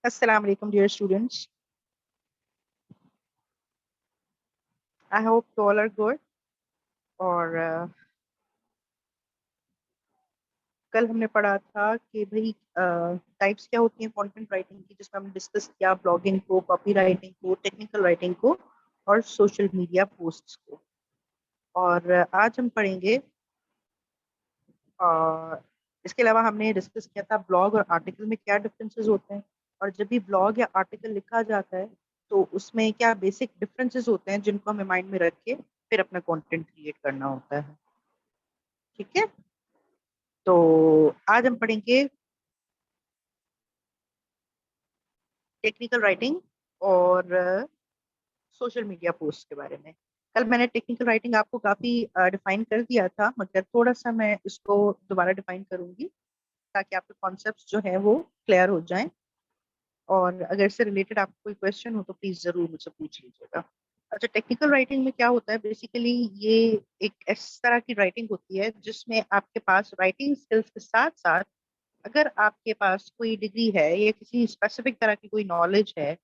Assalamu alaikum, dear students. I hope you all are good. और कल हमने पढ़ा था कि भाई टाइप्स क्या होती हैं कंटेंट राइटिंग की, जिसमें हमने डिस्कस किया ब्लॉगिंग को, कॉपी राइटिंग को, टेक्निकल राइटिंग को और सोशल मीडिया पोस्ट्स को। और आज हम पढ़ेंगे इसके अलावा हमने डिस्कस किया था ब्लॉग और आर्टिकल में क्या डिफरेंसेस होते हैं, और जब भी ब्लॉग या आर्टिकल लिखा जाता है तो उसमें क्या बेसिक डिफरेंसेस होते हैं जिनको हमें माइंड में रख के फिर अपना कंटेंट क्रिएट करना होता है। ठीक है, तो आज हम पढ़ेंगे टेक्निकल राइटिंग और सोशल मीडिया पोस्ट के बारे में। कल मैंने टेक्निकल राइटिंग आपको काफी डिफाइन कर दिया था, मगर थोड़ा सा मैं इसको दोबारा डिफाइन करूंगी ताकि आपके कॉन्सेप्ट्स जो है वो क्लियर हो जाएं। और अगर इससे रिलेटेड आपको कोई क्वेश्चन हो तो प्लीज जरूर मुझसे पूछ लीजिएगा। अच्छा, टेक्निकल राइटिंग में क्या होता है बेसिकली, ये एक इस तरह की राइटिंग होती है जिसमें आपके पास राइटिंग स्किल्स के साथ साथ अगर आपके पास कोई डिग्री है या किसी स्पेसिफिक तरह की कोई नॉलेज है,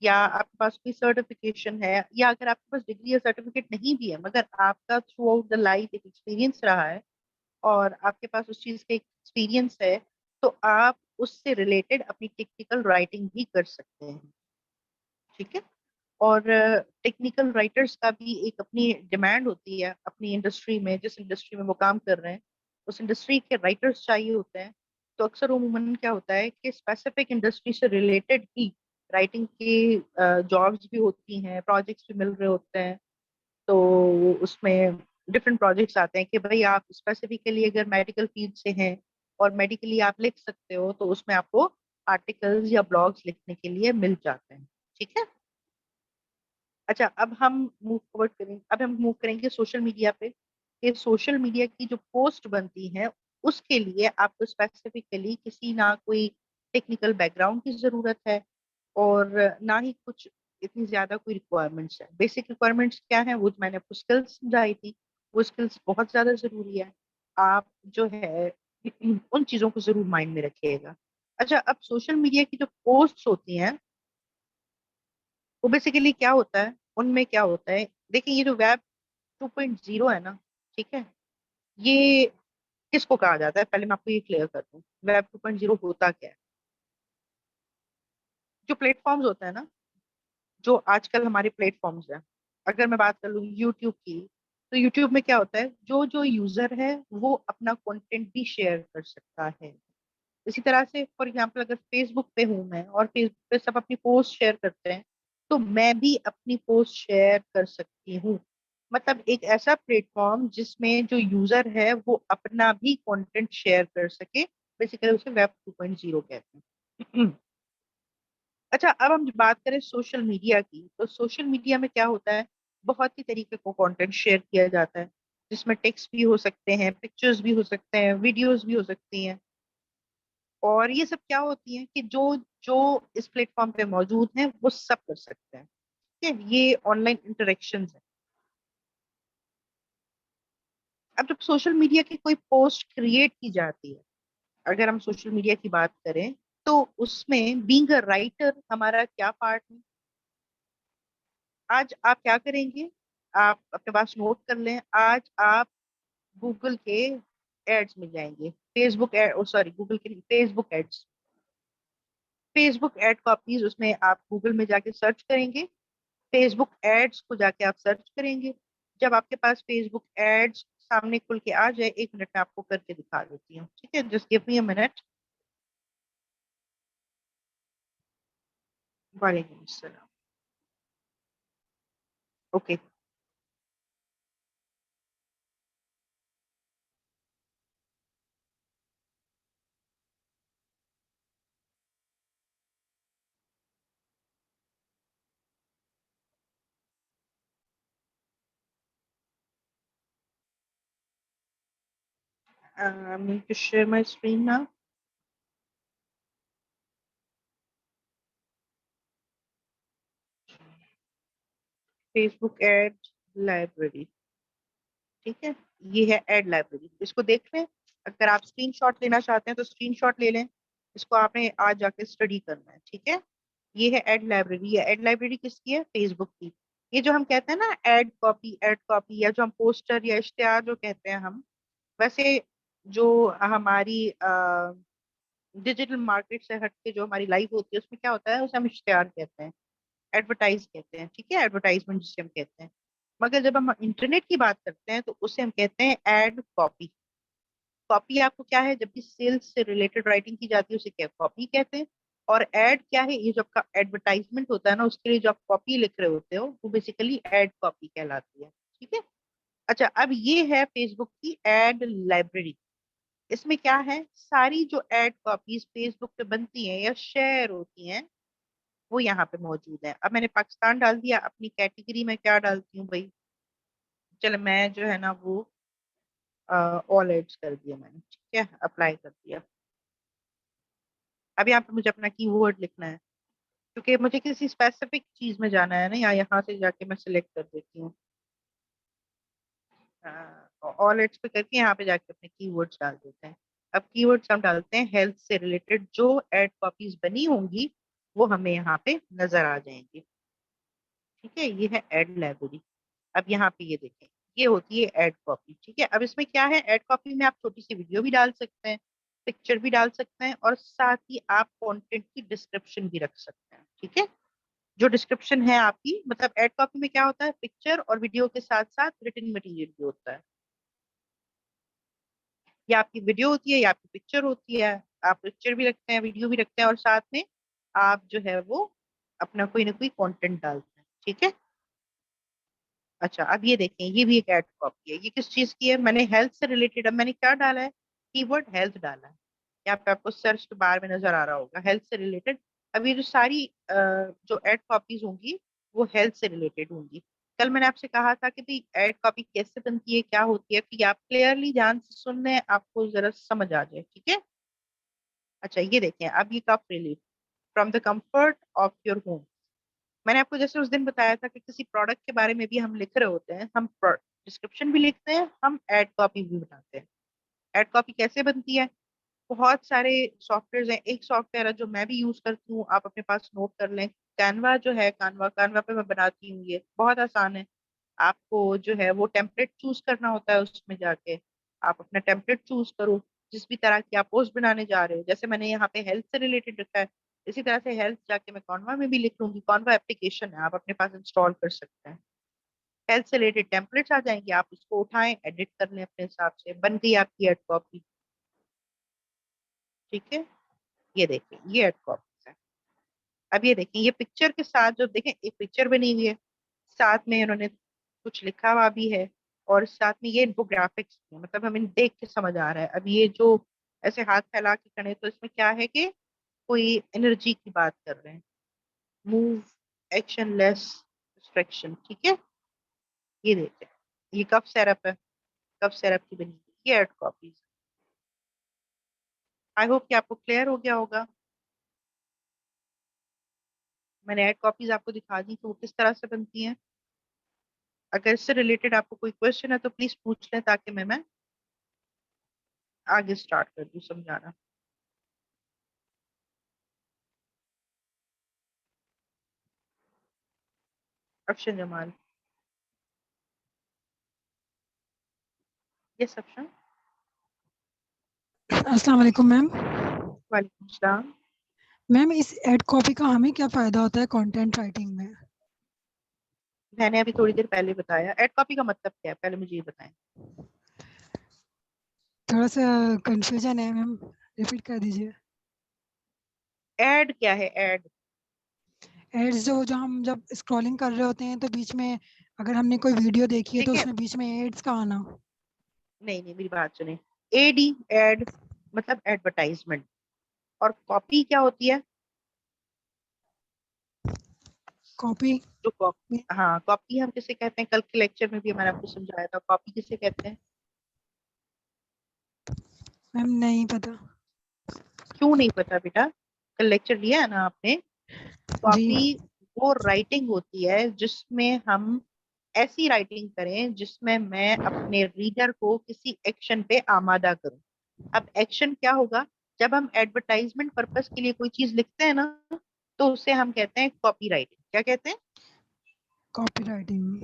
या आपके पास कोई सर्टिफिकेशन है, या अगर आपके पास डिग्री या सर्टिफिकेट नहीं भी है मगर आपका थ्रू आउट द लाइफ एक एक्सपीरियंस रहा है और आपके पास उस चीज का एक्सपीरियंस है, तो आप उससे रिलेटेड अपनी टेक्निकल राइटिंग भी कर सकते हैं। ठीक है, और टेक्निकल राइटर्स का भी एक अपनी डिमांड होती है अपनी इंडस्ट्री में, जिस इंडस्ट्री में वो काम कर रहे हैं उस इंडस्ट्री के राइटर्स चाहिए होते हैं। तो अक्सर उमूमन क्या होता है कि स्पेसिफिक इंडस्ट्री से रिलेटेड ही राइटिंग की जॉब्स भी होती हैं, प्रोजेक्ट्स भी मिल रहे होते हैं। तो उसमें डिफरेंट प्रोजेक्ट्स आते हैं कि भाई आप स्पेसिफिकली अगर मेडिकल फील्ड से हैं और मेडिकली आप लिख सकते हो, तो उसमें आपको आर्टिकल्स या ब्लॉग्स लिखने के लिए मिल जाते हैं। ठीक है, अच्छा अब हम मूव करेंगे सोशल मीडिया पे। कि सोशल मीडिया की जो पोस्ट बनती है उसके लिए आपको स्पेसिफिकली किसी ना कोई टेक्निकल बैकग्राउंड की जरूरत है, और ना ही कुछ इतनी ज्यादा कोई रिक्वायरमेंट्स है। बेसिक रिक्वायरमेंट्स क्या है वो तो मैंने आपको स्किल्स समझाई थी, वो स्किल्स बहुत ज्यादा जरूरी है। आप जो है उन चीजों को जरूर माइंड में रखिएगा। अच्छा, अब सोशल मीडिया की जो पोस्ट होती हैं वो बेसिकली क्या होता है, उनमें क्या होता है, देखिए ये जो वेब 2.0 है ना, ठीक है, ये किसको कहा जाता है, पहले मैं आपको ये क्लियर कर दूं वेब 2.0 होता क्या है। जो प्लेटफॉर्म्स होते हैं ना, जो आजकल हमारे प्लेटफॉर्म्स हैं, अगर मैं बात कर लूँ यूट्यूब की, तो यूट्यूब में क्या होता है, जो जो यूजर है वो अपना कंटेंट भी शेयर कर सकता है। इसी तरह से फॉर एग्जांपल अगर फेसबुक पे हूं मैं और फेसबुक पे सब अपनी पोस्ट शेयर करते हैं, तो मैं भी अपनी पोस्ट शेयर कर सकती हूँ। मतलब एक ऐसा प्लेटफॉर्म जिसमें जो यूजर है वो अपना भी कंटेंट शेयर कर सके, बेसिकली उसे वेब 2.0 कहते हैं। अच्छा, अब हम बात करें सोशल मीडिया की, तो सोशल मीडिया में क्या होता है, बहुत ही तरीके को कंटेंट शेयर किया जाता है, जिसमें टेक्स्ट भी हो सकते हैं, पिक्चर्स भी हो सकते हैं, वीडियोस भी हो सकती हैं। और ये सब क्या होती है कि जो जो इस प्लेटफॉर्म पे मौजूद हैं वो सब कर सकते हैं। ठीक है, ये ऑनलाइन इंटरेक्शन है। अब जब सोशल मीडिया की कोई पोस्ट क्रिएट की जाती है, अगर हम सोशल मीडिया की बात करें, तो उसमें बीइंग अ राइटर हमारा क्या पार्ट है। आज आप क्या करेंगे, आप अपने पास नोट कर लें, आज आप गूगल के एड्स में जाएंगे, फेसबुक एड, सॉरी गूगल के फेसबुक एड्स, फेसबुक एड को आप प्लीज उसमें आप गूगल में जाके सर्च करेंगे, फेसबुक एड्स को जाके आप सर्च करेंगे। जब आपके पास फेसबुक एड्स सामने खुल के आ जाए, एक मिनट में आपको करके दिखा देती हूँ, ठीक है, just give me a minute. वालेकुम अस्सलाम। Okay, I'm going to share my screen now. Facebook ad library, ठीक है, ये है एड लाइब्रेरी, इसको देख लें। अगर आप स्क्रीनशॉट लेना चाहते हैं तो स्क्रीनशॉट ले लें, इसको आपने आज जाके स्टडी करना है, ठीक है। ये है एड लाइब्रेरी। ये एड लाइब्रेरी किसकी है? फेसबुक की। ये जो हम कहते हैं ना एड कॉपी, या जो हम पोस्टर या इश्तेहार जो कहते हैं हम, वैसे जो हमारी डिजिटल मार्केट से हट के जो हमारी लाइफ होती है उसमें क्या होता है, उसे हम इश्तेहार कहते हैं, एडवर्टाइज कहते हैं, ठीक है, एडवर्टाइजमेंट जिसे हम कहते हैं। मगर जब हम इंटरनेट की बात करते हैं तो उसे हम कहते हैं एड कॉपी। कॉपी आपको क्या है, जब भी सेल्स से रिलेटेड राइटिंग की जाती है उसे क्या कॉपी कहते हैं। और एड क्या है, ये जो आपका एडवर्टाइजमेंट होता है ना, उसके लिए जो आप कॉपी लिख रहे होते हो वो बेसिकली एड कॉपी कहलाती है, ठीक है। अच्छा, अब ये है फेसबुक की एड लाइब्रेरी। इसमें क्या है, सारी जो एड कॉपीज फेसबुक पे बनती हैं या शेयर होती हैं वो यहाँ पे मौजूद है। अब मैंने पाकिस्तान डाल दिया, अपनी कैटेगरी में क्या डालती हूँ भाई, चलो मैं जो है ना वो ऑल एड्स कर दिया मैंने, ठीक है, अप्लाई कर दिया। अब यहाँ पे मुझे अपना कीवर्ड लिखना है, क्योंकि मुझे किसी स्पेसिफिक चीज में जाना है ना, या यहाँ से जाके मैं सिलेक्ट कर देती हूँ, ऑल एड्स पे करके यहाँ पे जाके अपने कीवर्ड्स डाल देते हैं। अब कीवर्ड्स हम डालते हैं हेल्थ से रिलेटेड, जो एड कॉपीज बनी होंगी वो हमें यहाँ पे नजर आ जाएंगी, ठीक है। ये है एड लाइब्रेरी। अब यहाँ पे ये देखें, ये होती है एड कॉपी, ठीक है। अब इसमें क्या है, एड कॉपी में आप छोटी सी वीडियो भी डाल सकते हैं, पिक्चर भी डाल सकते हैं, और साथ ही आप कंटेंट की डिस्क्रिप्शन भी रख सकते हैं, ठीक है। जो डिस्क्रिप्शन है आपकी, मतलब एड कॉपी में क्या होता है, पिक्चर और वीडियो के साथ साथ रिटन मटेरियल भी होता है। या आपकी वीडियो होती है या आपकी पिक्चर होती है, आप पिक्चर भी रखते हैं, वीडियो भी रखते हैं, और साथ में आप जो है वो अपना कोई ना कोई कंटेंट डालते हैं, ठीक है। अच्छा, अब ये देखें, ये भी एक एड कॉपी है। ये किस चीज की है, मैंने हेल्थ से रिलेटेड, अब मैंने क्या डाला है, कीवर्ड हेल्थ डाला है। यहाँ पे आपको सर्च बार में नजर आ रहा होगा हेल्थ से रिलेटेड। अब ये जो सारी जो एड कॉपीज होंगी वो हेल्थ से रिलेटेड होंगी। कल मैंने आपसे कहा था कि भाई एड कॉपी कैसे बनती है, क्या होती है, कि आप क्लियरली ध्यान से सुन रहे हैं, आपको जरा समझ आ जाए, ठीक है। अच्छा, ये देखें, अब ये cough relief from the comfort of your home. मैंने आपको जैसे उस दिन बताया था कि किसी प्रोडक्ट के बारे में भी हम लिख रहे होते हैं, हम डिस्क्रिप्शन भी लिखते हैं, हम एड कॉपी भी बनाते हैं। एड कॉपी कैसे बनती है, बहुत सारे सॉफ्टवेयर हैं। एक सॉफ्टवेयर है जो मैं भी यूज करती हूँ, आप अपने पास नोट कर लें, कैनवा जो है, कानवा कानवा पे मैं बनाती हूँ। ये बहुत आसान है। आपको जो है वो टेम्पलेट चूज करना होता है, उसमें जाके आप अपना टेम्पलेट चूज करो, जिस भी तरह की आप पोस्ट बनाने जा रहे हो। जैसे मैंने यहाँ पे हेल्थ से रिलेटेड रखा है, इसी तरह से हेल्थ जाके मैं कॉन्वा में भी लिख लूंगी। कॉन्वा एप्लीकेशन है, आप अपने पास इंस्टॉल कर सकते हैं। हेल्थ से रिलेटेड टेम्पलेट्स आ जाएंगे, आप उसको उठाएं, एडिट कर लें, अपने हिसाब से बन गई आपकी एड कॉपी, ठीक है। ये देखिए, ये एड कॉपी है। अब ये देखिए, ये पिक्चर के साथ जो देखें, एक पिक्चर बनी हुई है, साथ में उन्होंने कुछ लिखा हुआ भी है, और साथ में ये इन्फोग्राफिक्स है, मतलब हमें देख के समझ आ रहा है। अब ये जो ऐसे हाथ फैला के खड़े, तो इसमें क्या है कि कोई एनर्जी की बात कर रहे हैं, मूव, एक्शन लेस डिस्ट्रैक्शन, ठीक है। ये देखिए, ये कफ सिरप है, कफ सिरप की बनी हुई ये एड कॉपीज। आई होप कि आपको क्लियर हो गया होगा। मैंने एड कॉपीज आपको दिखा दी कि वो किस तरह से बनती हैं। अगर इससे रिलेटेड आपको कोई क्वेश्चन है तो प्लीज पूछ लें, ताकि मैं आगे स्टार्ट कर दूं समझाना। अफशन जमाल। यस अफशन। अस्सलाम वालेकुम मैम। वालेकुम सलाम। मैम, इस एड कॉपी का हमें क्या फ़ायदा होता है कंटेंट राइटिंग में? मैंने अभी थोड़ी देर पहले बताया एड कॉपी का मतलब क्या है, पहले मुझे ये बताएं। थोड़ा सा कंफ्यूजन है मैम, रिपीट कर दीजिए। एड क्या है, एड? एड्स जो हम जब स्क्रॉलिंग कर रहे होते हैं तो बीच में, अगर हमने कोई वीडियो देखी है तो देखिए, उसमें बीच में एड्स का आना। नहीं नहीं, मेरी बात सुने। एडी, एड मतलब एडवर्टाइजमेंट। और कॉपी क्या होती है? कॉपी। जो कॉपी, हाँ, कॉपी हम किसे कहते हैं, कल के लेक्चर में भी मैंने आपको समझाया था, कॉपी किसे कहते हैं। मैम नहीं पता। क्यों नहीं पता बेटा? कल लेक्चर लिया है ना आपने। जी। कॉपी वो राइटिंग होती है जिसमें हम ऐसी राइटिंग करें जिसमें मैं अपने रीडर को किसी एक्शन पे आमादा करूं। अब एक्शन क्या होगा, जब हम एडवर्टाइजमेंट पर्पस के लिए कोई चीज लिखते हैं ना, तो उसे हम कहते हैं कॉपी राइटिंग। क्या कहते हैं? Copy writing.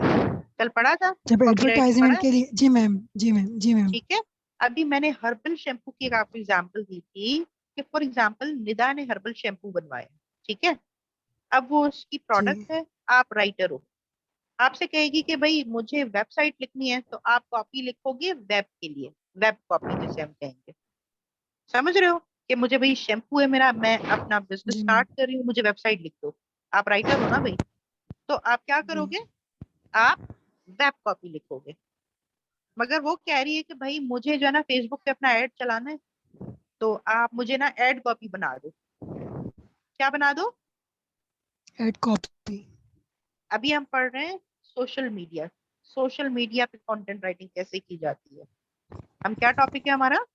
कल पढ़ा था जब कॉपी राइटिंग, पढ़ा एडवर्टाइजमेंट है? के लिए, जी मैम, जी मैम, जी मैम। ठीक है। अभी मैंने हर्बल शैम्पू की एक आपको एग्जांपल दी थी कि फॉर एग्जांपल निदा ने हर्बल शैम्पू बनवाया, ठीक है। अब वो उसकी जी प्रोडक्ट है, आप राइटर हो, आपसे कहेगी कि भाई मुझे वेबसाइट लिखनी है, तो आप कॉपी लिखोगे वेब के लिए, वेब कॉपी जिसे हम कहेंगे। समझ रहे हो कि मुझे भाई शैम्पू है मेरा, मैं अपना बिजनेस जी मैम। स्टार्ट कर रही हूँ, मुझे वेबसाइट लिख दो। आप राइटर हो ना भाई, तो आप क्या जी करोगे? आप वेब कॉपी लिखोगे। मगर वो कह रही है कि भाई मुझे जो है ना फेसबुक पे अपना ऐड चलाना है, तो आप मुझे ना एड कॉपी बना दो। क्या बना दो? Ad copy. अभी हम पढ़ रहे हैं सोशल मीडिया। सोशल मीडिया पे कंटेंट राइटिंग कैसे की जाती है। हम क्या टॉपिक है हमारा?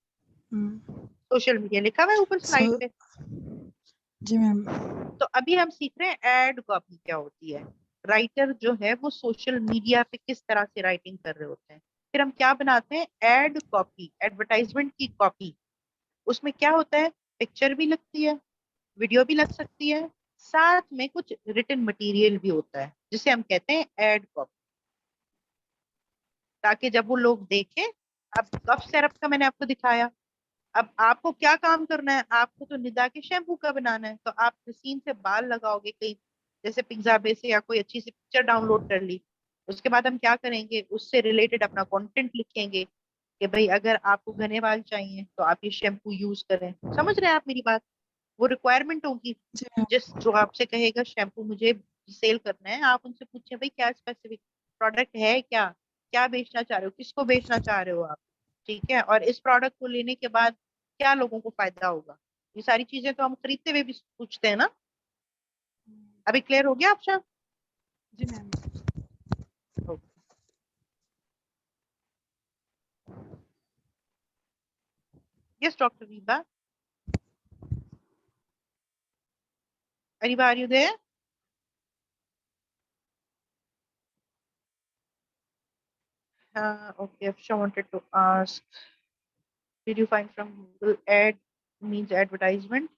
सोशल मीडिया, लिखा हुआ है ऊपर सो स्लाइड पे। जी मैम। तो अभी हम सीख रहे हैं एड कॉपी क्या होती है। राइटर जो है वो सोशल मीडिया पे किस तरह से राइटिंग कर रहे होते हैं। फिर हम क्या बनाते हैं? एड कॉपी, एडवर्टाइजमेंट की कॉपी। उसमें क्या होता है? पिक्चर भी लगती है, वीडियो भी लग सकती है, साथ में कुछ रिटन मटेरियल भी होता है जिसे हम कहते हैं एड कॉपी, ताकि जब वो लोग देखें। अब कफ सिरप का मैंने आपको दिखाया। अब आपको क्या काम करना है? आपको तो निदा के शैम्पू का बनाना है, तो आप सीन से बाल लगाओगे कहीं, जैसे पिज्जाबे से या कोई अच्छी सी पिक्चर डाउनलोड कर ली। उसके बाद हम क्या करेंगे? उससे रिलेटेड अपना कंटेंट लिखेंगे कि भाई अगर आपको घने बाल चाहिए तो आप ये शैम्पू यूज करें। समझ रहे हैं आप मेरी बात? वो रिक्वायरमेंट होगी। जी मैम। जिस जो आपसे कहेगा शैम्पू मुझे सेल करना है, आप उनसे पूछे भाई क्या स्पेसिफिक प्रोडक्ट है, क्या क्या बेचना चाह रहे हो, किसको बेचना चाह रहे हो आप। ठीक है, और इस प्रोडक्ट को लेने के बाद क्या लोगों को फायदा होगा। ये सारी चीजें तो हम खरीदते हुए भी पूछते हैं ना। अभी क्लियर हो गया आपका? जी ma'am. Yes doctor Riba, Areeba, are you there? Okay, Afsha wanted to ask, did you find from Google ad means advertisement?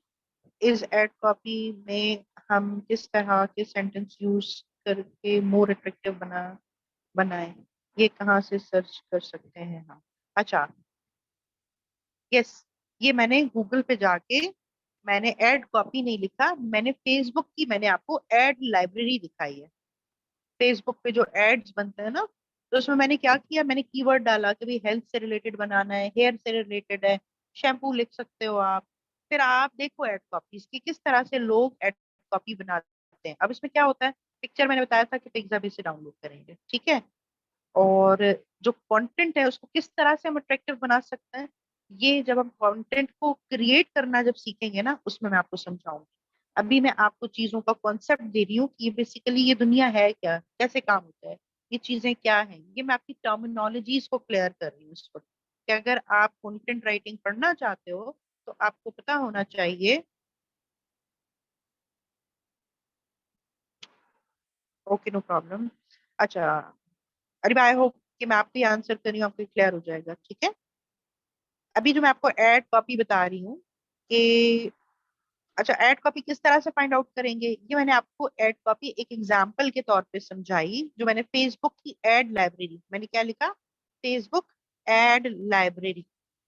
इस एड कॉपी में हम किस तरह के सेंटेंस यूज करके मोर अट्रैक्टिव बनाएं, ये कहाँ से सर्च कर सकते हैं हम? अच्छा, यस, ये मैंने गूगल पे जाके, मैंने एड कॉपी नहीं लिखा, मैंने फेसबुक की, मैंने आपको एड लाइब्रेरी दिखाई है। फेसबुक पे जो एड्स बनते हैं ना, तो उसमें मैंने क्या किया, मैंने कीवर्ड डाला कि भाई हेल्थ से रिलेटेड बनाना है, हेयर से रिलेटेड है, शैम्पू लिख सकते हो आप। फिर आप देखो एड कॉपीज की किस तरह से लोग एड कॉपी बनाते हैं। अब इसमें क्या होता है? पिक्चर मैंने बताया था कि पिक्साबे से डाउनलोड करेंगे, ठीक है। और जो कंटेंट है उसको किस तरह से हम अट्रैक्टिव बना सकते हैं, ये जब हम कंटेंट को क्रिएट करना जब सीखेंगे ना, उसमें मैं आपको समझाऊंगी। अभी मैं आपको चीजों का कॉन्सेप्ट दे रही हूँ कि ये बेसिकली ये दुनिया है क्या, कैसे काम होता है, ये चीजें क्या हैं। ये मैं आपकी टर्मिनोलॉजीज को क्लियर कर रही हूँ इस वक्त, कि अगर आप कंटेंट राइटिंग पढ़ना चाहते हो तो आपको पता होना चाहिए। Okay, no problem. अच्छा, अरे आई होप कि मैं आपको आंसर कर रही हूँ, आपको क्लियर हो जाएगा, ठीक है। अभी जो मैं आपको एड कॉपी बता रही हूँ कि, अच्छा, एड कॉपी किस तरह से फाइंड आउट करेंगे, ये मैंने आपको एड कॉपी एक एग्जांपल के तौर पे समझाई। जो मैंने फेसबुक की एड लाइब्रेरी, मैंने क्या लिखा? Facebook ad library.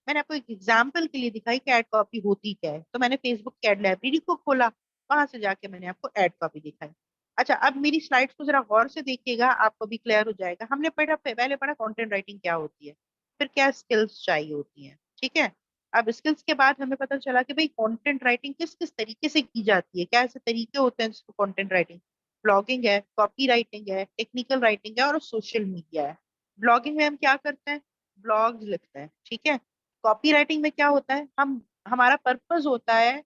मैंने आपको एक एग्जांपल के लिए दिखाई कि एड कॉपी होती क्या है, तो मैंने फेसबुक की एड लाइब्रेरी को खोला, वहां से जाके मैंने आपको एड कॉपी दिखाई। अच्छा, अब मेरी स्लाइड्स को जरा गौर से देखिएगा, आपको भी क्लियर हो जाएगा। हमने पहले पढ़ा कंटेंट राइटिंग क्या होती है, फिर क्या स्किल्स चाहिए होती हैं, ठीक है। अब स्किल्स के बाद हमें पता चला कि भाई कंटेंट राइटिंग किस किस तरीके से की जाती है, क्या ऐसे तरीके होते हैं जिसको कंटेंट राइटिंग। ब्लॉगिंग है, कॉपी राइटिंग है, टेक्निकल राइटिंग है, और सोशल मीडिया है। ब्लॉगिंग में हम क्या करते हैं? ब्लॉग्स लिखते हैं, ठीक है। कॉपी राइटिंग में क्या होता है? हम, हमारा पर्पस होता है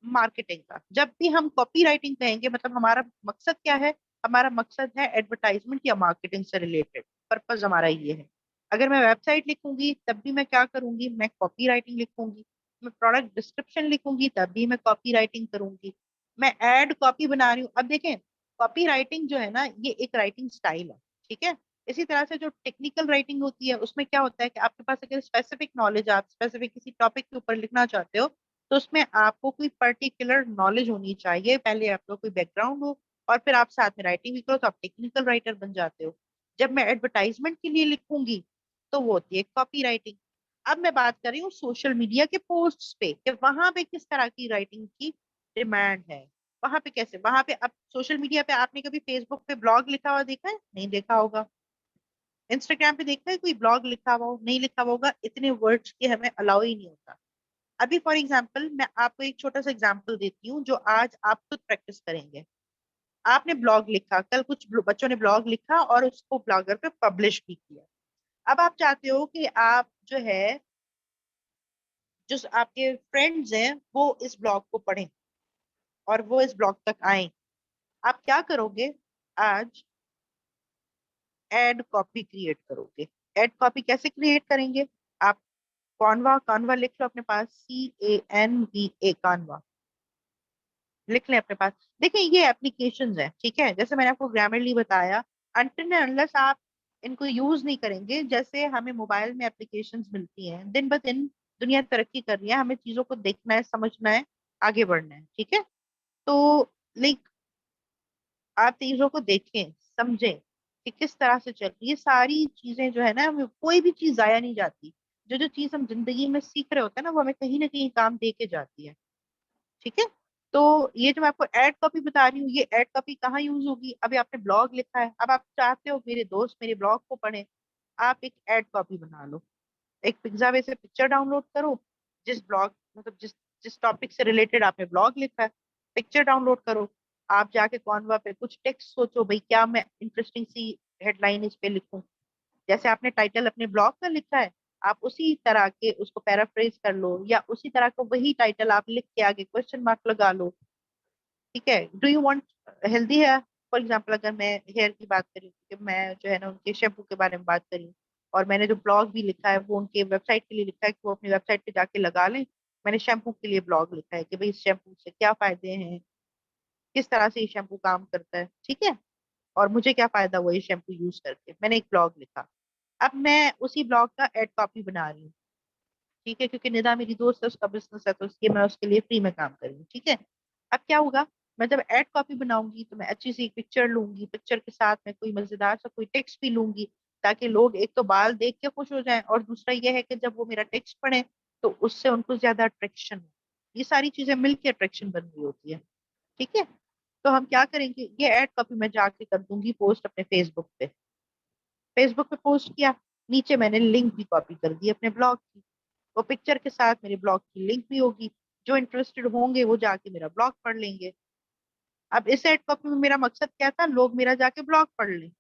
मार्केटिंग का। जब भी हम कॉपी राइटिंग कहेंगे मतलब हमारा मकसद क्या है? हमारा मकसद है एडवर्टाइजमेंट या मार्केटिंग से रिलेटेड, पर्पस हमारा ये है। अगर मैं वेबसाइट लिखूंगी तब भी मैं क्या करूंगी? मैं कॉपी राइटिंग लिखूंगी। मैं प्रोडक्ट डिस्क्रिप्शन लिखूंगी तब भी मैं कॉपी राइटिंग करूंगी। मैं एड कॉपी बना रही हूँ। अब देखें, कॉपी राइटिंग जो है ना, ये एक राइटिंग स्टाइल है, ठीक है। इसी तरह से जो टेक्निकल राइटिंग होती है उसमें क्या होता है कि आपके पास अगर स्पेसिफिक नॉलेज, आप स्पेसिफिक किसी टॉपिक के ऊपर लिखना चाहते हो, तो उसमें आपको कोई पर्टिकुलर नॉलेज होनी चाहिए, पहले आपका कोई बैकग्राउंड हो, और फिर आप साथ में राइटिंग भी करो तो आप टेक्निकल राइटर बन जाते हो। जब मैं एडवर्टाइजमेंट के लिए लिखूंगी तो वो होती है कॉपी राइटिंग। अब मैं बात कर रही हूँ सोशल मीडिया के पोस्ट्स पे, कि वहां पे किस तरह की राइटिंग की डिमांड है। वहां पे कैसे, वहां पे अब सोशल मीडिया पे आपने कभी फेसबुक पे ब्लॉग लिखा हुआ देखा है? नहीं देखा होगा। इंस्टाग्राम पे देखा है कोई ब्लॉग लिखा हुआ हो? नहीं लिखा हुआ होगा, इतने वर्ड्स के हमें अलाउ ही नहीं होता। अभी फॉर एग्जाम्पल मैं आपको एक छोटा सा एग्जाम्पल देती हूँ जो आज आप खुद प्रैक्टिस करेंगे। आपने ब्लॉग लिखा, कल कुछ बच्चों ने ब्लॉग लिखा और उसको ब्लॉगर पे पब्लिश भी किया। अब आप चाहते हो कि आप जो है, जो आपके फ्रेंड्स हैं वो इस ब्लॉग को पढ़ें और वो इस ब्लॉग तक आए। आप क्या करोगे? आज एड कॉपी क्रिएट करोगे। एड कॉपी कैसे क्रिएट करेंगे? आप कॉन्वा, कॉन्वा लिख लो अपने पास, CANVA, कॉन्वा लिख लें अपने पास। देखिए ये एप्लीकेशंस हैं, ठीक है, जैसे मैंने आपको ग्रामरली बताया। अनटिल अनलेस आप इनको यूज नहीं करेंगे, जैसे हमें मोबाइल में एप्लीकेशंस मिलती हैं, दिन ब दिन दुनिया तरक्की कर रही है, हमें चीजों को देखना है, समझना है, आगे बढ़ना है, ठीक है। तो लाइक आप चीजों को देखें, समझें कि किस तरह से चल रही है सारी चीजें, जो है ना, हमें कोई भी चीज जाया नहीं जाती। जो जो चीज हम जिंदगी में सीख रहे होते हैं ना, वो हमें कहीं ना कहीं काम दे के जाती है, ठीक है। तो ये जो मैं आपको एड कॉपी बता रही हूँ, ये एड कॉपी कहाँ यूज होगी? अभी आपने ब्लॉग लिखा है, अब आप चाहते हो मेरे दोस्त मेरे ब्लॉग को पढ़े, आप एक एड कॉपी बना लो। एक पिज्जावे से पिक्चर डाउनलोड करो, जिस ब्लॉग, मतलब जिस जिस टॉपिक से रिलेटेड आपने ब्लॉग लिखा है, पिक्चर डाउनलोड करो। आप जाके कॉन्वा पे कुछ टेक्स्ट सोचो, भाई क्या मैं इंटरेस्टिंग सी हेडलाइन इस पे लिखूं। जैसे आपने टाइटल अपने ब्लॉग का लिखा है, आप उसी तरह के उसको पैराफ्रेज कर लो, या उसी तरह का वही टाइटल आप लिख के आगे क्वेश्चन मार्क लगा लो, ठीक है। Do you want healthy hair? For example अगर मैं हेयर की बात करी, कि मैं जो है ना उनके शैम्पू के बारे में बात करी, और मैंने जो ब्लॉग भी लिखा है वो उनके वेबसाइट के लिए लिखा है कि वो अपनी वेबसाइट पे जाके लगा लें। मैंने शैम्पू के लिए ब्लॉग लिखा है कि भाई इस शैम्पू से क्या फायदे हैं, किस तरह से ये शैम्पू काम करता है, ठीक है, और मुझे क्या फायदा हुआ ये शैम्पू यूज करके, मैंने एक ब्लॉग लिखा। अब मैं उसी ब्लॉग का एड कॉपी बना रही हूँ, ठीक है, क्योंकि निदा मेरी दोस्त है, उसका बिजनेस है, तो उसके मैं उसके लिए फ्री में काम कर रही हूँ, ठीक है। अब क्या होगा? मैं जब एड कॉपी बनाऊंगी तो मैं अच्छी सी एक पिक्चर लूंगी, पिक्चर के साथ में कोई मजेदार सा कोई टेक्स्ट भी लूंगी, ताकि लोग एक तो बाल देख के खुश हो जाएं, और दूसरा ये है कि जब वो मेरा टेक्स्ट पढ़े तो उससे उनको ज्यादा अट्रैक्शन हो। ये सारी चीजें मिलकर अट्रैक्शन बन रही होती है, ठीक है। तो हम क्या करेंगे, ये एड कॉपी मैं जाके कर दूंगी पोस्ट अपने फेसबुक पे। फेसबुक पे पोस्ट किया, नीचे मैंने लिंक भी कॉपी कर दी अपने ब्लॉग की, वो पिक्चर के साथ मेरे ब्लॉग की लिंक भी होगी। जो इंटरेस्टेड होंगे वो जाके मेरा ब्लॉग पढ़ लेंगे। अब इस एड कॉपी में मेरा मकसद क्या था? लोग मेरा जाके ब्लॉग पढ़ लें,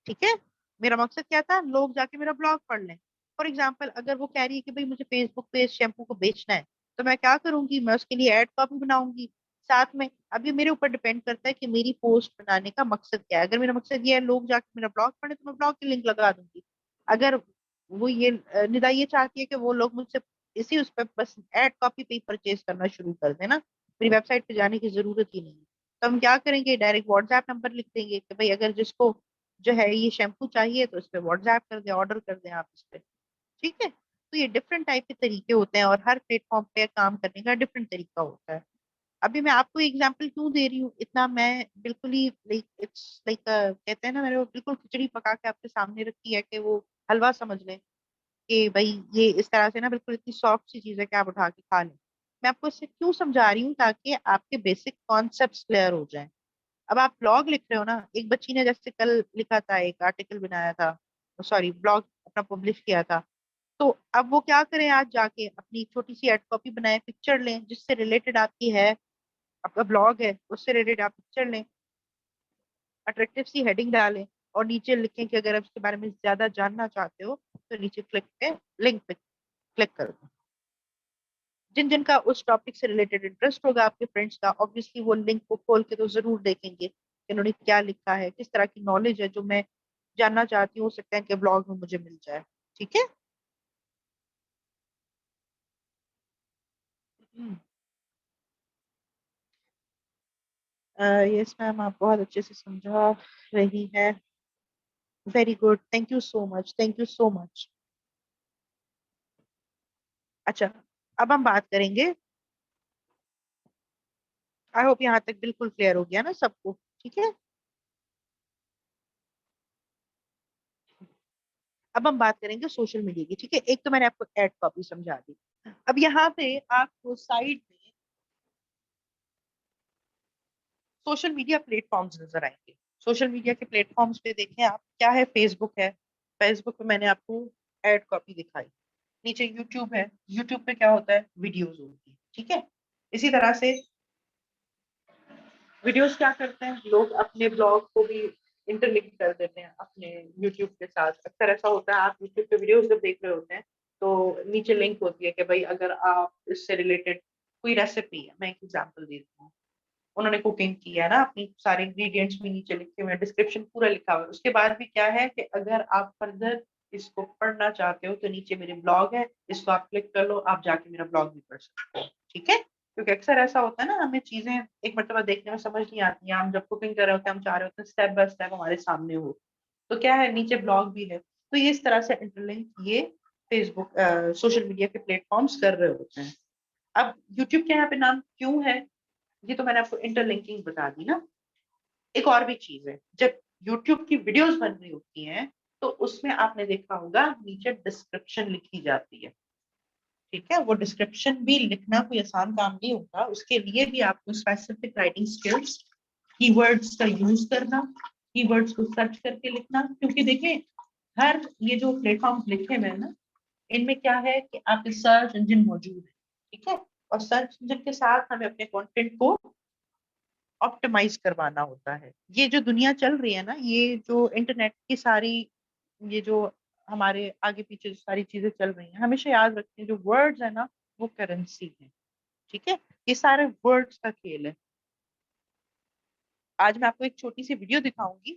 ठीक है। मेरा मकसद क्या था? लोग जाके मेरा ब्लॉग पढ़ लें। फॉर एग्जाम्पल अगर वो कह रही है कि भाई मुझे फेसबुक पे इस शैम्पू को बेचना है, तो मैं क्या करूंगी? मैं उसके लिए एड कॉपी बनाऊंगी साथ में। अब ये मेरे ऊपर डिपेंड करता है कि मेरी पोस्ट बनाने का मकसद क्या है। अगर मेरा मकसद ये है लोग जाके मेरा ब्लॉग पढ़े, तो मैं ब्लॉग की लिंक लगा दूंगी। अगर वो ये निदा ये चाहती है कि वो लोग मुझसे इसी उस पर बस एड कॉपी पे ही परचेज करना शुरू कर देना, मेरी वेबसाइट पे जाने की जरूरत ही नहीं है, तो हम क्या करेंगे? डायरेक्ट व्हाट्सएप नंबर लिख देंगे कि भाई अगर जिसको जो है ये शैम्पू चाहिए तो इस पे व्हाट्सएप कर दें, ऑर्डर कर दें आप इस पे, ठीक है। तो ये डिफरेंट टाइप के तरीके होते हैं, और हर प्लेटफॉर्म पे काम करने का डिफरेंट तरीका होता है। अभी मैं आपको एग्जांपल क्यों दे रही हूँ इतना, मैं बिल्कुल ही लाइक इट्स लाइक कहते हैं ना, मैंने वो बिल्कुल खिचड़ी पका के आपके सामने रखी है कि वो हलवा समझ लें, कि भाई ये इस तरह से ना बिल्कुल इतनी सॉफ्ट सी चीज है कि आप उठा के खा लें। मैं आपको इससे क्यों समझा रही हूँ? ताकि आपके बेसिक कॉन्सेप्ट क्लियर हो जाए। अब आप ब्लॉग लिख रहे हो ना, एक बच्ची ने जैसे कल लिखा था, एक आर्टिकल बनाया था, सॉरी ब्लॉग अपना पब्लिश किया था, तो अब वो क्या करें? आज जाके अपनी छोटी सी एड कॉपी बनाए, पिक्चर लें जिससे रिलेटेड आपकी है, आपका ब्लॉग है उससे रिलेटेड आप पिक्चर लें, अट्रैक्टिव सी हेडिंग डालें, और नीचे लिखें कि अगर आप इसके बारे में ज्यादा जानना चाहते हो तो नीचे क्लिक पे लिंक पे क्लिक कर दो। जिन जिन का उस टॉपिक से रिलेटेड इंटरेस्ट होगा आपके फ्रेंड्स का, ऑब्वियसली वो लिंक को खोल के तो जरूर देखेंगे कि इन्होंने क्या लिखा है, किस तरह की नॉलेज है जो मैं जानना चाहती हूँ, हो सकता है कि ब्लॉग में मुझे मिल जाए, ठीक है। यस मैम, आप बहुत अच्छे से समझा रही है। Very good, thank you so much, thank you so much. अच्छा, अब हम बात करेंगे आई होप यहाँ तक बिल्कुल क्लियर हो गया ना सबको, ठीक है। अब हम बात करेंगे सोशल मीडिया की, ठीक है। एक तो मैंने आपको एड कॉपी समझा दी। अब यहाँ पे आपको साइड में सोशल मीडिया प्लेटफॉर्म्स नजर आएंगे। सोशल मीडिया के प्लेटफॉर्म्स पे देखें आप, क्या है, फेसबुक है। फेसबुक पे मैंने आपको एड कॉपी दिखाई। नीचे यूट्यूब है, यूट्यूब पे क्या होता है, वीडियोस होती है, ठीक है। इसी तरह से वीडियोस क्या करते हैं लोग, अपने ब्लॉग को भी इंटरलिंक कर देते हैं अपने यूट्यूब के साथ। अक्सर ऐसा होता है, आप यूट्यूब पे वीडियोस जब देख रहे होते हैं तो नीचे लिंक होती है कि भाई अगर आप इससे रिलेटेड कोई रेसिपी है, मैं एक एग्जांपल देती हूँ, उन्होंने कुकिंग किया है ना, अपनी सारे इंग्रेडिएंट्स भी नीचे लिखे हुए हैं, डिस्क्रिप्शन पूरा लिखा हुआ है। उसके बाद भी क्या है कि अगर आप फर्दर इसको पढ़ना चाहते हो तो नीचे मेरे ब्लॉग है, इसको आप क्लिक कर लो, आप जाके मेरा ब्लॉग भी पढ़ सकते हो, ठीक है। क्योंकि अक्सर ऐसा होता है ना, हमें चीजें एक मरतबा देखने में समझ नहीं आती हैं, हम जब कुकिंग कर रहे होते हैं हम चाह रहे होते हैं स्टेप बाय स्टेप हमारे सामने हो। तो क्या है, नीचे ब्लॉग भी है। तो ये इस तरह से इंटरलिंक ये फेसबुक सोशल मीडिया के प्लेटफॉर्म्स कर रहे होते हैं। अब यूट्यूब के यहाँ पे नाम क्यों है, ये तो मैंने आपको इंटरलिंकिंग बता दी ना। एक और भी चीज है, जब यूट्यूब की वीडियोस बन रही होती हैं तो उसमें आपने देखा होगा नीचे डिस्क्रिप्शन लिखी जाती है, ठीक है। वो डिस्क्रिप्शन भी लिखना कोई आसान काम नहीं होता, उसके लिए भी आपको स्पेसिफिक राइटिंग स्किल्स, कीवर्ड्स का यूज करना, कीवर्ड्स को सर्च करके लिखना। क्योंकि देखिए, हर ये जो प्लेटफॉर्म लिखे हुए हैं ना, इनमें क्या है कि आपके सर्च इंजन मौजूद है, ठीक है। और सर्च इंजन के साथ हमें अपने कंटेंट को ऑप्टिमाइज करवाना होता है। ये जो दुनिया चल रही है ना, ये जो इंटरनेट की सारी, ये जो हमारे आगे पीछे जो सारी चीजें चल रही हैं, हमेशा याद रखें जो वर्ड्स है ना, वो करेंसी है, ठीक है। ये सारे वर्ड्स का खेल है। आज मैं आपको एक छोटी सी वीडियो दिखाऊंगी,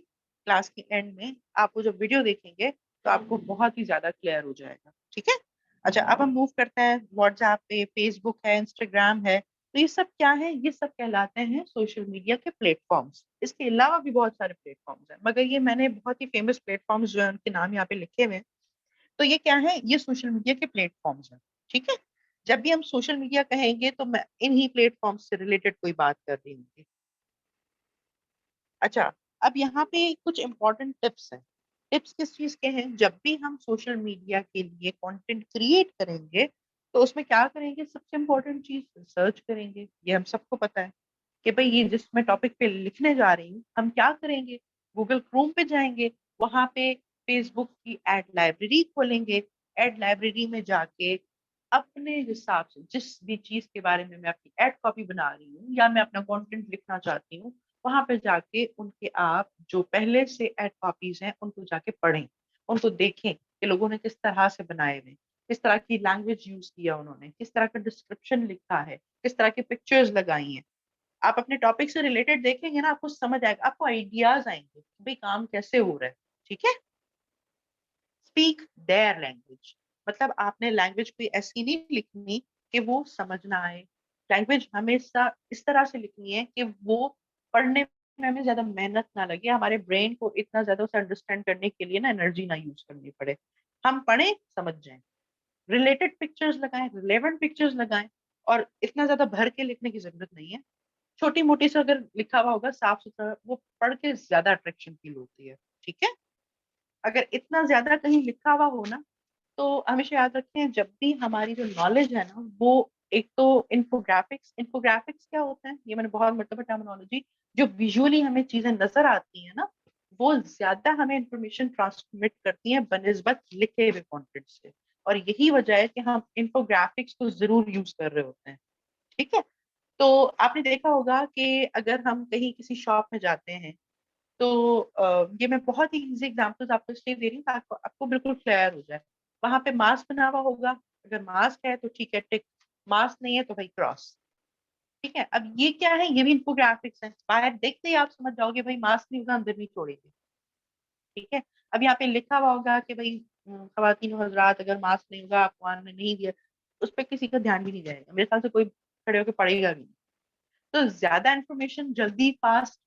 क्लास के एंड में आप वो जब वीडियो देखेंगे तो आपको बहुत ही ज्यादा क्लियर हो जाएगा, ठीक है। अच्छा, अब हम मूव करते हैं व्हाट्सएप पे, फेसबुक है, इंस्टाग्राम है। तो ये सब क्या है, ये सब कहलाते हैं सोशल मीडिया के प्लेटफॉर्म्स। इसके अलावा भी बहुत सारे प्लेटफॉर्म्स हैं, मगर ये मैंने बहुत ही फेमस प्लेटफॉर्म्स जो है उनके नाम यहाँ पे लिखे हुए हैं। तो ये क्या है, ये सोशल मीडिया के प्लेटफॉर्म्स हैं, ठीक है। जब भी हम सोशल मीडिया कहेंगे तो मैं इन्हीं प्लेटफॉर्म्स से रिलेटेड कोई बात कर रही हूँ। अच्छा, अब यहाँ पे कुछ इंपॉर्टेंट टिप्स हैं। टिप्स किस चीज के हैं, जब भी हम सोशल मीडिया के लिए कंटेंट क्रिएट करेंगे तो उसमें क्या करेंगे, सबसे इंपॉर्टेंट चीज सर्च करेंगे। ये हम सबको पता है कि भाई ये जिस मैं टॉपिक पे लिखने जा रही हूँ, हम क्या करेंगे, गूगल क्रोम पे जाएंगे, वहां पे फेसबुक की एड लाइब्रेरी खोलेंगे। एड लाइब्रेरी में जाके अपने हिसाब से जिस भी चीज के बारे में मैं अपनी एड कॉपी बना रही हूँ या मैं अपना कंटेंट लिखना चाहती हूँ, वहां पे जाके उनके आप जो पहले से एड कॉपीज हैं उनको जाके पढ़ें, उनको देखें कि लोगों ने किस तरह से बनाए हुए, किस तरह की लैंग्वेज यूज किया उन्होंने, किस तरह का डिस्क्रिप्शन लिखा है, किस तरह की पिक्चर्स लगाई हैं। आप अपने टॉपिक से रिलेटेड देखेंगे ना, आपको समझ आएगा, आपको आइडियाज आएंगे कि भाई काम कैसे हो रहा है, ठीक है। स्पीक देयर लैंग्वेज, मतलब आपने लैंग्वेज कोई ऐसी नहीं लिखनी कि वो समझ ना आए। लैंग्वेज हमेशा इस तरह से लिखनी है कि वो पढ़ने में हमें ज्यादा मेहनत ना लगे, हमारे ब्रेन को इतना ज्यादा उसे अंडरस्टैंड करने के लिए ना एनर्जी ना यूज करनी पड़े, हम पढ़ें समझ जाएं। रिलेटेड पिक्चर्स लगाएं, रिलेवेंट पिक्चर्स लगाएं। और इतना ज्यादा भर के लिखने की जरूरत नहीं है, छोटी मोटी से अगर लिखा हुआ होगा साफ सुथरा, वो पढ़ के ज्यादा अट्रैक्शन फील होती है, ठीक है। अगर इतना ज्यादा कहीं लिखा हुआ हो ना, तो हमेशा याद रखें, जब भी हमारी जो नॉलेज है ना, वो एक तो इन्फोग्राफिक्स, इन्फोग्राफिक्स क्या होता है, ये मैंने बहुत मतलब टर्मिनोलॉजी, जो विजुअली हमें चीजें नजर आती है ना, वो ज्यादा हमें इंफॉर्मेशन ट्रांसमिट करती हैं बनिस्बत लिखे हुए कंटेंट से। और यही वजह है कि हम इन्फोग्राफिक्स को जरूर यूज कर रहे होते हैं, ठीक है। तो आपने देखा होगा कि अगर हम कहीं किसी शॉप में जाते हैं तो ये मैं बहुत ही इजी एग्जांपल्स आपको इसलिए दे रही हूँ ताकि आपको बिल्कुल क्लियर हो जाए। वहां पे मास्क बना हुआ होगा, अगर मास्क है तो ठीक है, टिक। मास्क नहीं है तो भाई क्रॉस, ठीक है। अब ये क्या है, ये भी इन्फोग्राफिक्स है, बाहर देखते ही आप समझ जाओगे भाई मास्क नहीं होगा अंदर नहीं छोड़ेंगे, ठीक है। अब यहाँ पे लिखा हुआ होगा कि भाई खवातीन और हजरात अगर मास्क नहीं होगा आपको आने नहीं दिया, उस पर किसी का ध्यान भी नहीं जाएगा, मेरे ख्याल से कोई खड़े होकर पढ़ेगा भी नहीं। तो ज्यादा इन्फॉर्मेशन जल्दी फास्ट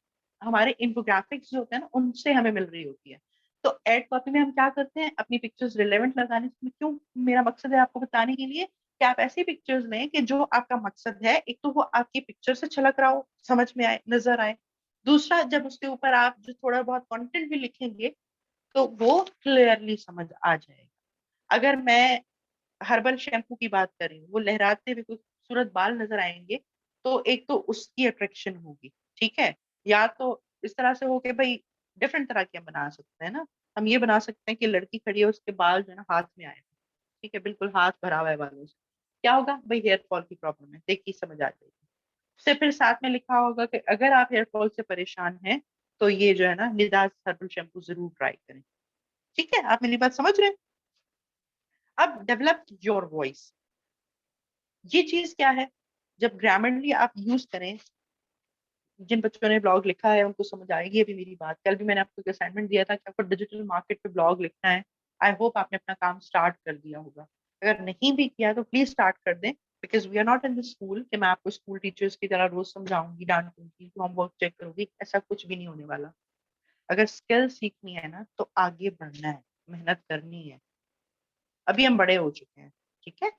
हमारे इन्फोग्राफिक्स जो होते हैं ना उनसे हमें मिल रही होती है। तो एड कॉपी में हम क्या करते हैं, अपनी पिक्चर्स रिलेवेंट लगाने में, क्यों, मेरा मकसद है आपको बताने के लिए कि आप ऐसी पिक्चर्स लें कि जो आपका मकसद है, एक तो वो आपकी पिक्चर से छलक रहा हो, समझ में आए, नजर आए। दूसरा, जब उसके ऊपर आप जो थोड़ा बहुत कंटेंट भी लिखेंगे तो वो क्लियरली समझ आ जाएगा। अगर मैं हर्बल शैम्पू की बात करें, वो लहराते हुए खूबसूरत बाल नजर आएंगे, तो एक तो उसकी अट्रैक्शन होगी, ठीक है। या तो इस तरह से हो कि भाई डिफरेंट तरह के हम बना सकते हैं ना। हम ये बना सकते हैं कि लड़की खड़ी है, उसके बाल जो है ना हाथ में आए, ठीक है, बिल्कुल हाथ भरा हुआ है बालों से। क्या होगा भाई, हेयर फॉल की प्रॉब्लम है, देखिए समझ आ जाएगी। उससे फिर साथ में लिखा होगा कि अगर आप हेयर फॉल से परेशान हैं तो ये जो है ना निदास हर्बल शैम्पू जरूर ट्राई करें। ठीक है, आप मेरी बात समझ रहे हैं। अब डेवलप योर वॉइस, ये चीज क्या है? जब ग्रामरली आप यूज करें, जिन बच्चों ने ब्लॉग लिखा है उनको समझ आएगी अभी मेरी बात। कल भी मैंने आपको एक असाइनमेंट दिया था कि आपको डिजिटल मार्केट पे ब्लॉग लिखना है। आई होप आपने अपना काम स्टार्ट कर दिया होगा। अगर नहीं भी किया तो प्लीज स्टार्ट कर दें, because we are not in the school कि मैं आपको स्कूल टीचर्स की तरह रोज समझाऊंगी, डांटूंगी, होमवर्क चेक करूंगी, ऐसा कुछ भी नहीं होने वाला। अगर स्किल सीखनी है ना तो आगे बढ़ना है, मेहनत करनी है। अभी हम बड़े हो चुके हैं, ठीक है।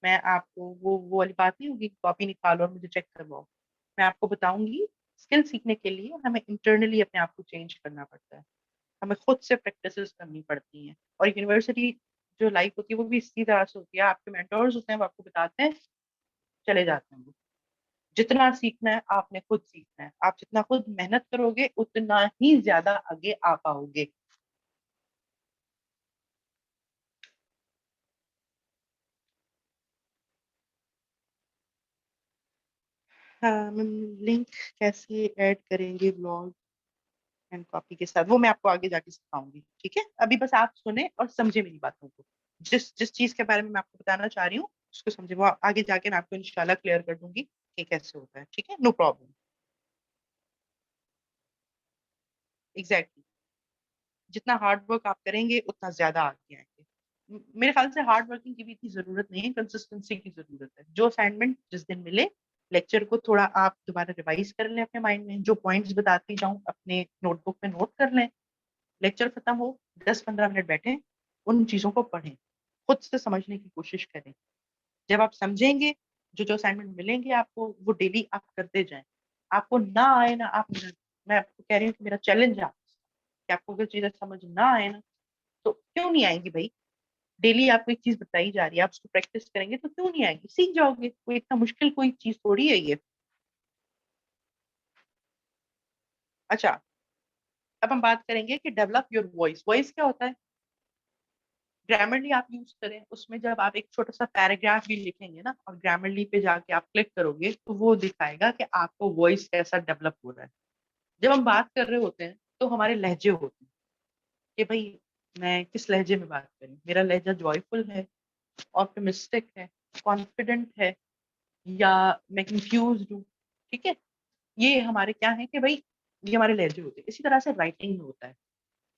मैं आपको वो वाली बात नहीं होगी, कॉपी निकालो और मुझे चेक करवाओ। मैं आपको बताऊंगी, स्किल सीखने के लिए हमें इंटरनली अपने आप को चेंज करना पड़ता है। हमें खुद से प्रैक्टिसेस करनी पड़ती हैं। और यूनिवर्सिटी जो लाइफ होती है वो भी इसी तरह से होती है। आपके मेंटोर्स होते हैं, वो आपको बताते हैं, चले जाते हैं वो। जितना सीखना है आपने खुद सीखना है। आप जितना खुद मेहनत करोगे उतना ही ज्यादा आगे आ पाओगे। हाँ, लिंक कैसे ऐड करेंगे ब्लॉग एंड कॉपी के साथ, वो मैं आपको आगे जाके सिखाऊंगी, ठीक है। अभी बस आप सुने और समझे मेरी बातों को। जिस जिस चीज के बारे में मैं आपको बताना चाह रही हूँ उसको समझे, वो आगे जाके मैं आपको इंशाल्लाह क्लियर कर दूंगी कि कैसे होता है, ठीक है, नो प्रॉब्लम। एग्जैक्टली, जितना हार्ड वर्क आप करेंगे उतना ज्यादा आगे आएंगे। मेरे ख्याल से हार्ड वर्किंग की भी इतनी जरूरत नहीं है, कंसिस्टेंसी की जरूरत है। जो असाइनमेंट जिस दिन मिले, लेक्चर को थोड़ा आप दोबारा रिवाइज कर लें अपने माइंड में, जो पॉइंट्स बताती जाऊं अपने नोटबुक में नोट कर लें। लेक्चर खत्म हो, 10-15 मिनट बैठे, उन चीजों को पढ़ें, खुद से समझने की कोशिश करें। जब आप समझेंगे, जो जो असाइनमेंट मिलेंगे आपको, वो डेली आप करते जाएं। आपको ना आए ना, मैं आपको कह रही हूँ कि मेरा चैलेंज है आपसे कि आपको अगर चीजें समझ ना आए ना, तो क्यों नहीं आएंगी भाई। डेली आपको एक चीज बताई जा रही है, आप उसको प्रैक्टिस करेंगे तो क्यों नहीं आएगी, सीख जाओगे। कोई इतना मुश्किल कोई चीज थोड़ी है ये। अच्छा, अब हम बात करेंगे कि डेवलप योर वॉइस। वॉइस क्या होता है? ग्रामरली आप यूज करें, उसमें जब आप एक छोटा सा पैराग्राफ भी लिखेंगे ना और ग्रामरली पे जाके आप क्लिक करोगे तो वो दिखाएगा कि आपको वॉइस कैसा डेवलप हो रहा है। जब हम बात कर रहे होते हैं तो हमारे लहजे होते हैं कि भाई मैं किस लहजे में बात करूं। मेरा लहजा जॉयफुल है, ऑप्टिमिस्टिक है, कॉन्फिडेंट है, या मैं कंफ्यूज हूँ, ठीक है। ये हमारे क्या है कि भाई, ये हमारे लहजे होते हैं। इसी तरह से राइटिंग में होता है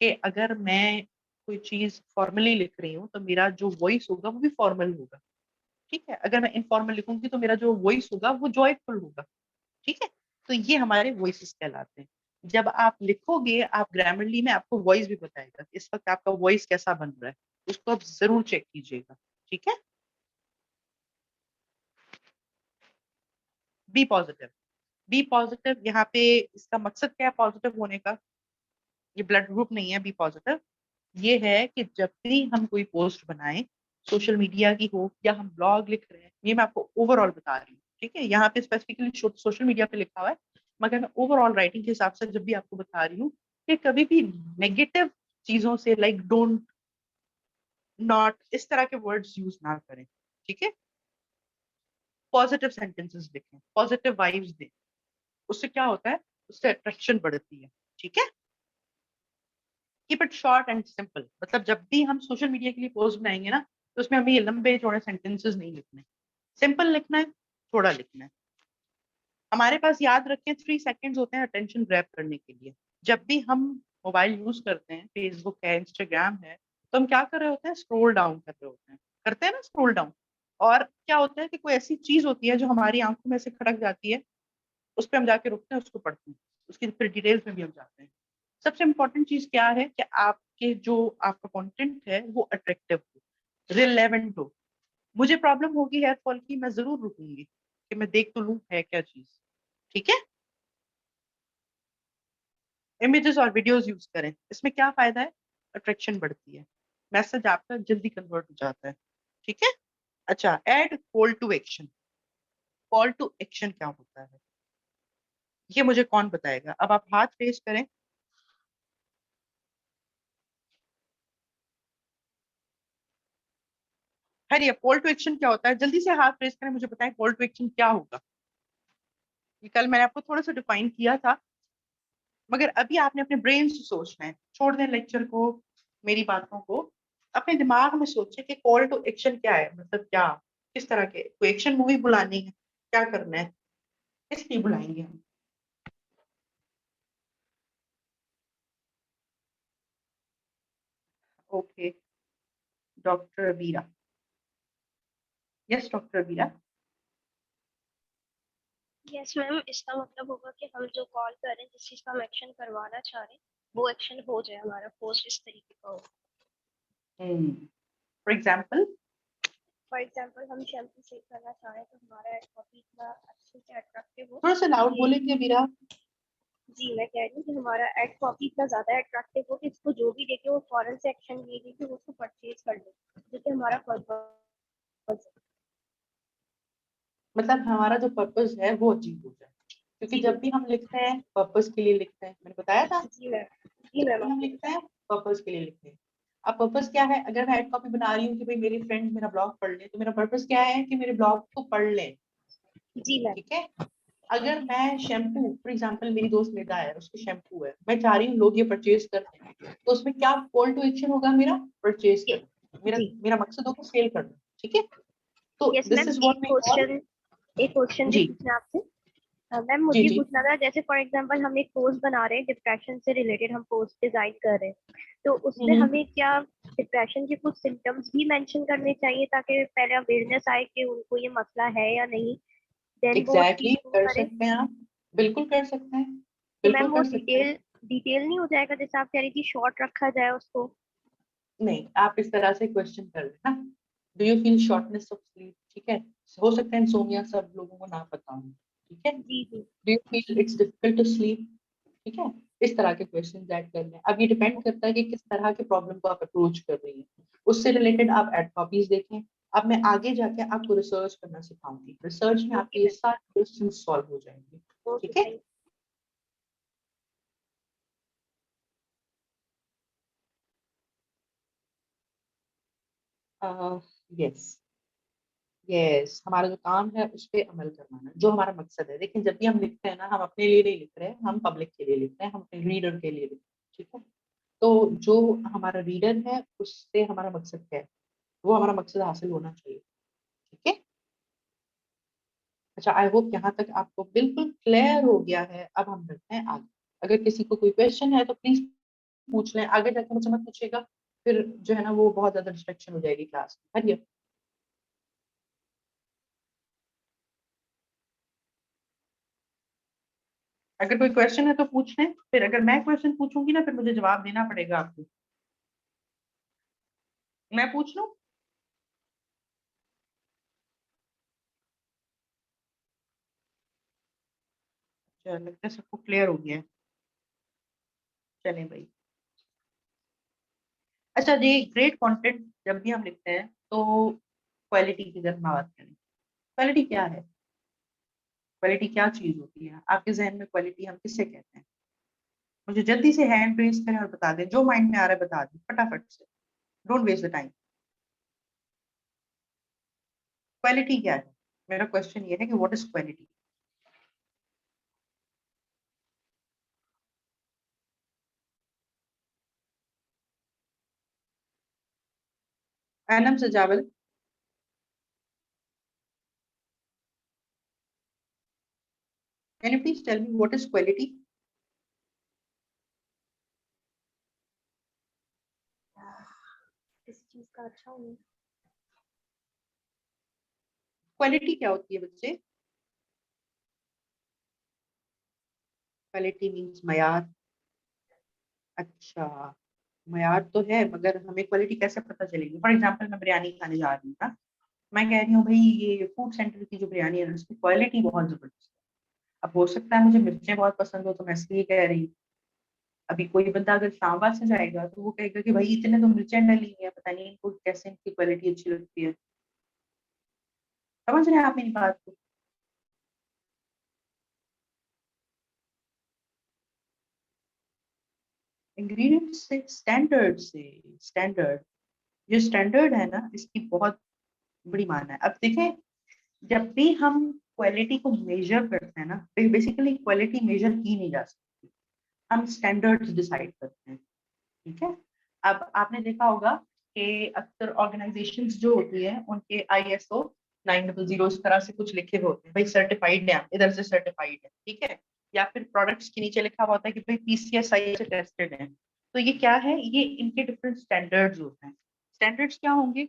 कि अगर मैं कोई चीज फॉर्मली लिख रही हूँ तो मेरा जो वॉइस होगा वो भी फॉर्मल होगा, ठीक है। अगर मैं इनफॉर्मल लिखूंगी तो मेरा जो वॉइस होगा वो जॉयफुल होगा, ठीक है। तो ये हमारे वॉइसेस कहलाते हैं। जब आप लिखोगे, आप ग्रामरली में आपको वॉइस भी बताएगा कि इस वक्त आपका वॉइस कैसा बन रहा है, उसको आप जरूर चेक कीजिएगा, ठीक है। B positive. बी पॉजिटिव, यहाँ पे इसका मकसद क्या है पॉजिटिव होने का? ये ब्लड ग्रुप नहीं है बी पॉजिटिव। ये है कि जब भी हम कोई पोस्ट बनाएं, सोशल मीडिया की हो या हम ब्लॉग लिख रहे हैं, ये मैं आपको ओवरऑल बता रही हूँ, ठीक है। यहाँ पे स्पेसिफिकली सोशल मीडिया पे लिखा हुआ है, मगर मैं ओवरऑल राइटिंग के हिसाब से जब भी आपको बता रही हूँ कि कभी भी नेगेटिव चीजों से, लाइक डोंट, नॉट, इस तरह के वर्ड्स यूज ना करें, ठीक है। पॉजिटिव सेंटेंसेस लिखें, पॉजिटिव वाइब्स दें। उससे क्या होता है, उससे अट्रैक्शन बढ़ती है, ठीक है। Keep it short and simple, मतलब जब भी हम सोशल मीडिया के लिए पोस्ट बनाएंगे ना, तो उसमें हमें ये लंबे चौड़े सेंटेंसेस नहीं लिखने, सिंपल लिखना है, थोड़ा लिखना है। हमारे पास याद रखें 3 सेकेंड्स होते हैं अटेंशन ग्रैब करने के लिए। जब भी हम मोबाइल यूज करते हैं, फेसबुक है, इंस्टाग्राम है, तो हम क्या कर रहे होते हैं, स्क्रॉल डाउन कर रहे होते हैं, करते हैं ना स्क्रॉल डाउन। और क्या होता है कि कोई ऐसी चीज होती है जो हमारी आंखों में से खटक जाती है, उस पर हम जाके रुकते हैं, उसको पढ़ते हैं, उसकी फिर डिटेल्स में भी हम जाते हैं। सबसे इंपॉर्टेंट चीज क्या है कि आपके जो आपका कंटेंट है वो अट्रैक्टिव हो, रिलेवेंट हो, मुझे प्रॉब्लम होगी हेयर फॉल की, मैं जरूर रुकूंगी कि मैं देख तो लूं है क्या चीज। ठीक है, इमेजेस और वीडियोस यूज करें, इसमें क्या फायदा है, अट्रैक्शन बढ़ती है, मैसेज आपका जल्दी कन्वर्ट हो जाता है। ठीक है। अच्छा, add call to action. Call to action क्या होता है, ये मुझे कौन बताएगा? अब आप हाथ रेस करें। हरी, कॉल टू एक्शन क्या होता है, जल्दी से हाथ रेस करें, मुझे बताएं कॉल टू एक्शन क्या होगा। ये कल मैंने आपको थोड़ा सा डिफाइन किया था, मगर अभी आपने अपने ब्रेन से सोचना है, छोड़ दें लेक्चर को, मेरी बातों को, अपने दिमाग में सोचें कि कॉल टू एक्शन क्या है, मतलब क्या, किस तरह के, कोई एक्शन मूवी बुलानी है, क्या करना है, किस लिए बुलाएंगे हम। ओके, डॉक्टर बीरा। यस डॉक्टर बीरा। यस मैम, इसका मतलब होगा कि हम जो कॉल कर रहे हैं, जिस चीज का हम एक्शन करवाना चाह रहे हैं, वो एक्शन हो जाए, हमारा पोस्ट इस तरीके का हो। For example. फॉर एग्जांपल हम शैम्पू सेल करना चाह रहे हैं, तो हमारा एड कॉपी इतना अच्छे से अट्रैक्टिव हो थोड़ा सा लाउड कि, बोलेंगे बीरा। जी मैं कह रही हूँ कि हमारा एड कॉपी इतना ज्यादा अट्रैक्टिव हो कि इसको जो भी देखे वो फौरन से एक्शन लेगी कि वो उसको परचेज कर ले, जो कि हमारा पर्पस है। मतलब हमारा जो पर्पस है वो अचीव हो जाए, क्योंकि जी जब भी हम लिखते हैं पर्पस के लिए लिखते हैं, मैंने बताया था, जी मैम, जी जब मैम भी हम आपने लिखते बताया। हैं पर्पस के लिए लिखते हैं। अब पर्पस क्या है, अगर मैं एड कॉपी बना रही हूँ कि भाई मेरे फ्रेंड्स मेरा ब्लॉग पढ़ लें, तो मेरा पर्पस क्या है कि मेरे ब्लॉग को पढ़ लें। जी मैम। ठीक है। अगर मैं शैम्पू, फॉर एग्जांपल मेरी दोस्त निदा है, उसके शैम्पू है, मैं चाह रही हूँ लोग ये परचेज कर लें, तो उसमें क्या कॉल टू एक्शन होगा, मेरा परचेज ये करना, मेरा जी मेरा मकसद होगा सेल करना। ठीक है। तो yes this ma'am, is what we call. एक क्वेश्चन भी जी पूछना है आपसे। मैम जी मुझे जी। पूछना था, जैसे फॉर एग्जांपल हम एक पोस्ट बना रहे हैं, डिप्रेशन से रिलेटेड हम पोस्ट डिजाइन कर रहे हैं, तो उसमें हम्म। हमें क्या डिप्रेशन के कुछ सिम्टम्स भी मेंशन करने चाहिए, ताकि पहले अवेयरनेस आए कि उनको ये मसला है या नहीं, देन वो एग्जैक्टली चीज वो कर करें। सकते हैं आप, बिल्कुल कर सकते हैं, तो मैम बिल्कुल वो कर सकते हैं। डिटेल नहीं हो जाएगा, जैसे आप कह रही थी शॉर्ट रखा जाए उसको। नहीं, आप इस तरह से क्वेश्चन कर लेना, do you feel shortness of sleep. ठीक है, हो सकता है इंसोमिया सब लोगों को ना पता हो। ठीक है, जी जी। Do you feel it's difficult to sleep. ठीक है, इस तरह के क्वेश्चन ऐड करने हैं। अब ये डिपेंड करता है कि किस तरह के प्रॉब्लम को आप अप्रोच कर रही हैं, उससे रिलेटेड आप एड कॉपीज देखें। अब मैं आगे जाके आपको रिसर्च करना सिखाऊंगी, रिसर्च में ओके आपके ये मैम। सारे क्वेश्चन सॉल्व हो जाएंगे। ओके ठीक है। थैंक यस, यस, हमारा जो काम है उस पे अमल करवाना, जो हमारा मकसद है। लेकिन जब भी हम लिखते हैं ना, हम अपने लिए नहीं लिख रहे हैं, हम पब्लिक के लिए लिख रहे हैं, हम अपने रीडर के लिए लिख रहे हैं। ठीक है। तो जो हमारा रीडर है उससे हमारा मकसद क्या है, वो हमारा मकसद हासिल होना चाहिए। ठीक है। अच्छा, आई होप यहाँ तक आपको बिल्कुल क्लियर हो गया है। अब हम बढ़ते हैं आगे। अगर किसी को कोई क्वेश्चन है तो प्लीज पूछ लें, आगे जाके मुझसे मत पूछेगा, फिर जो है ना वो बहुत ज्यादा डिस्ट्रक्शन हो जाएगी क्लास में। हरिए। अगर कोई क्वेश्चन है तो पूछ लें, फिर अगर मैं क्वेश्चन पूछूंगी ना, फिर मुझे जवाब देना पड़ेगा आपको। मैं पूछ लूं? चलो, लगता है सबको क्लियर हो गया है। चलें भाई। अच्छा जी, ग्रेट कंटेंट जब भी हम लिखते हैं तो क्वालिटी की जब हम बात करें, क्वालिटी क्या है, क्वालिटी क्या चीज होती है आपके जहन में, क्वालिटी हम किससे कहते हैं? मुझे जल्दी से हैंड रेज करें और बता दें, जो माइंड में आ रहा है बता दें फटाफट से, don't waste the time. Quality क्या है? मेरा क्वेश्चन ये है कि what is quality. Anam Sajawal, can you please tell me what is quality. किसी चीज का अच्छा होना। क्वालिटी क्या होती है बच्चे? क्वालिटी मीन्स मयार। अच्छा, मयार तो है, मगर हमें क्वालिटी कैसे पता चलेगी? फॉर एग्जाम्पल मैं बिरयानी खाने जा रही हूँ ना, मैं कह रही हूँ भाई ये फूड सेंटर की जो बिरयानी है उसकी क्वालिटी बहुत जबरदस्त है। अब हो सकता है मुझे मिर्चें बहुत पसंद हो तो मैं इसलिए कह रही हूँ। अभी कोई बंदा अगर इस्लामाबाद से जाएगा तो वो कहेगा कि भाई इतने तो मिर्चें डली हुई है, पता नहीं इनको कैसे इनकी क्वालिटी अच्छी लगती है। समझ रहे हैं आप मेरी बात को? इंग्रेडिएंट्स से स्टैंडर्ड जो स्टैंडर्ड है ना इसकी बहुत बड़ी माना है। अब देखें, जब भी हम क्वालिटी को मेजर करते हैं ना, बेसिकली क्वालिटी मेजर की नहीं जा सकती, हम स्टैंडर्ड्स डिसाइड करते हैं। ठीक है। अब आपने देखा होगा कि अक्सर ऑर्गेनाइजेशंस जो होती है उनके ISO 900 इस तरह से कुछ लिखे हुए होते हैं, भाई सर्टिफाइड है, इधर से सर्टिफाइड है, ठीक है। या फिर प्रोडक्ट्स के नीचे लिखा हुआ होता है कि भाई PCSI से टेस्टेड है। तो ये क्या है, ये इनके डिफरेंट स्टैंडर्ड्स होते हैं। स्टैंडर्ड्स क्या होंगे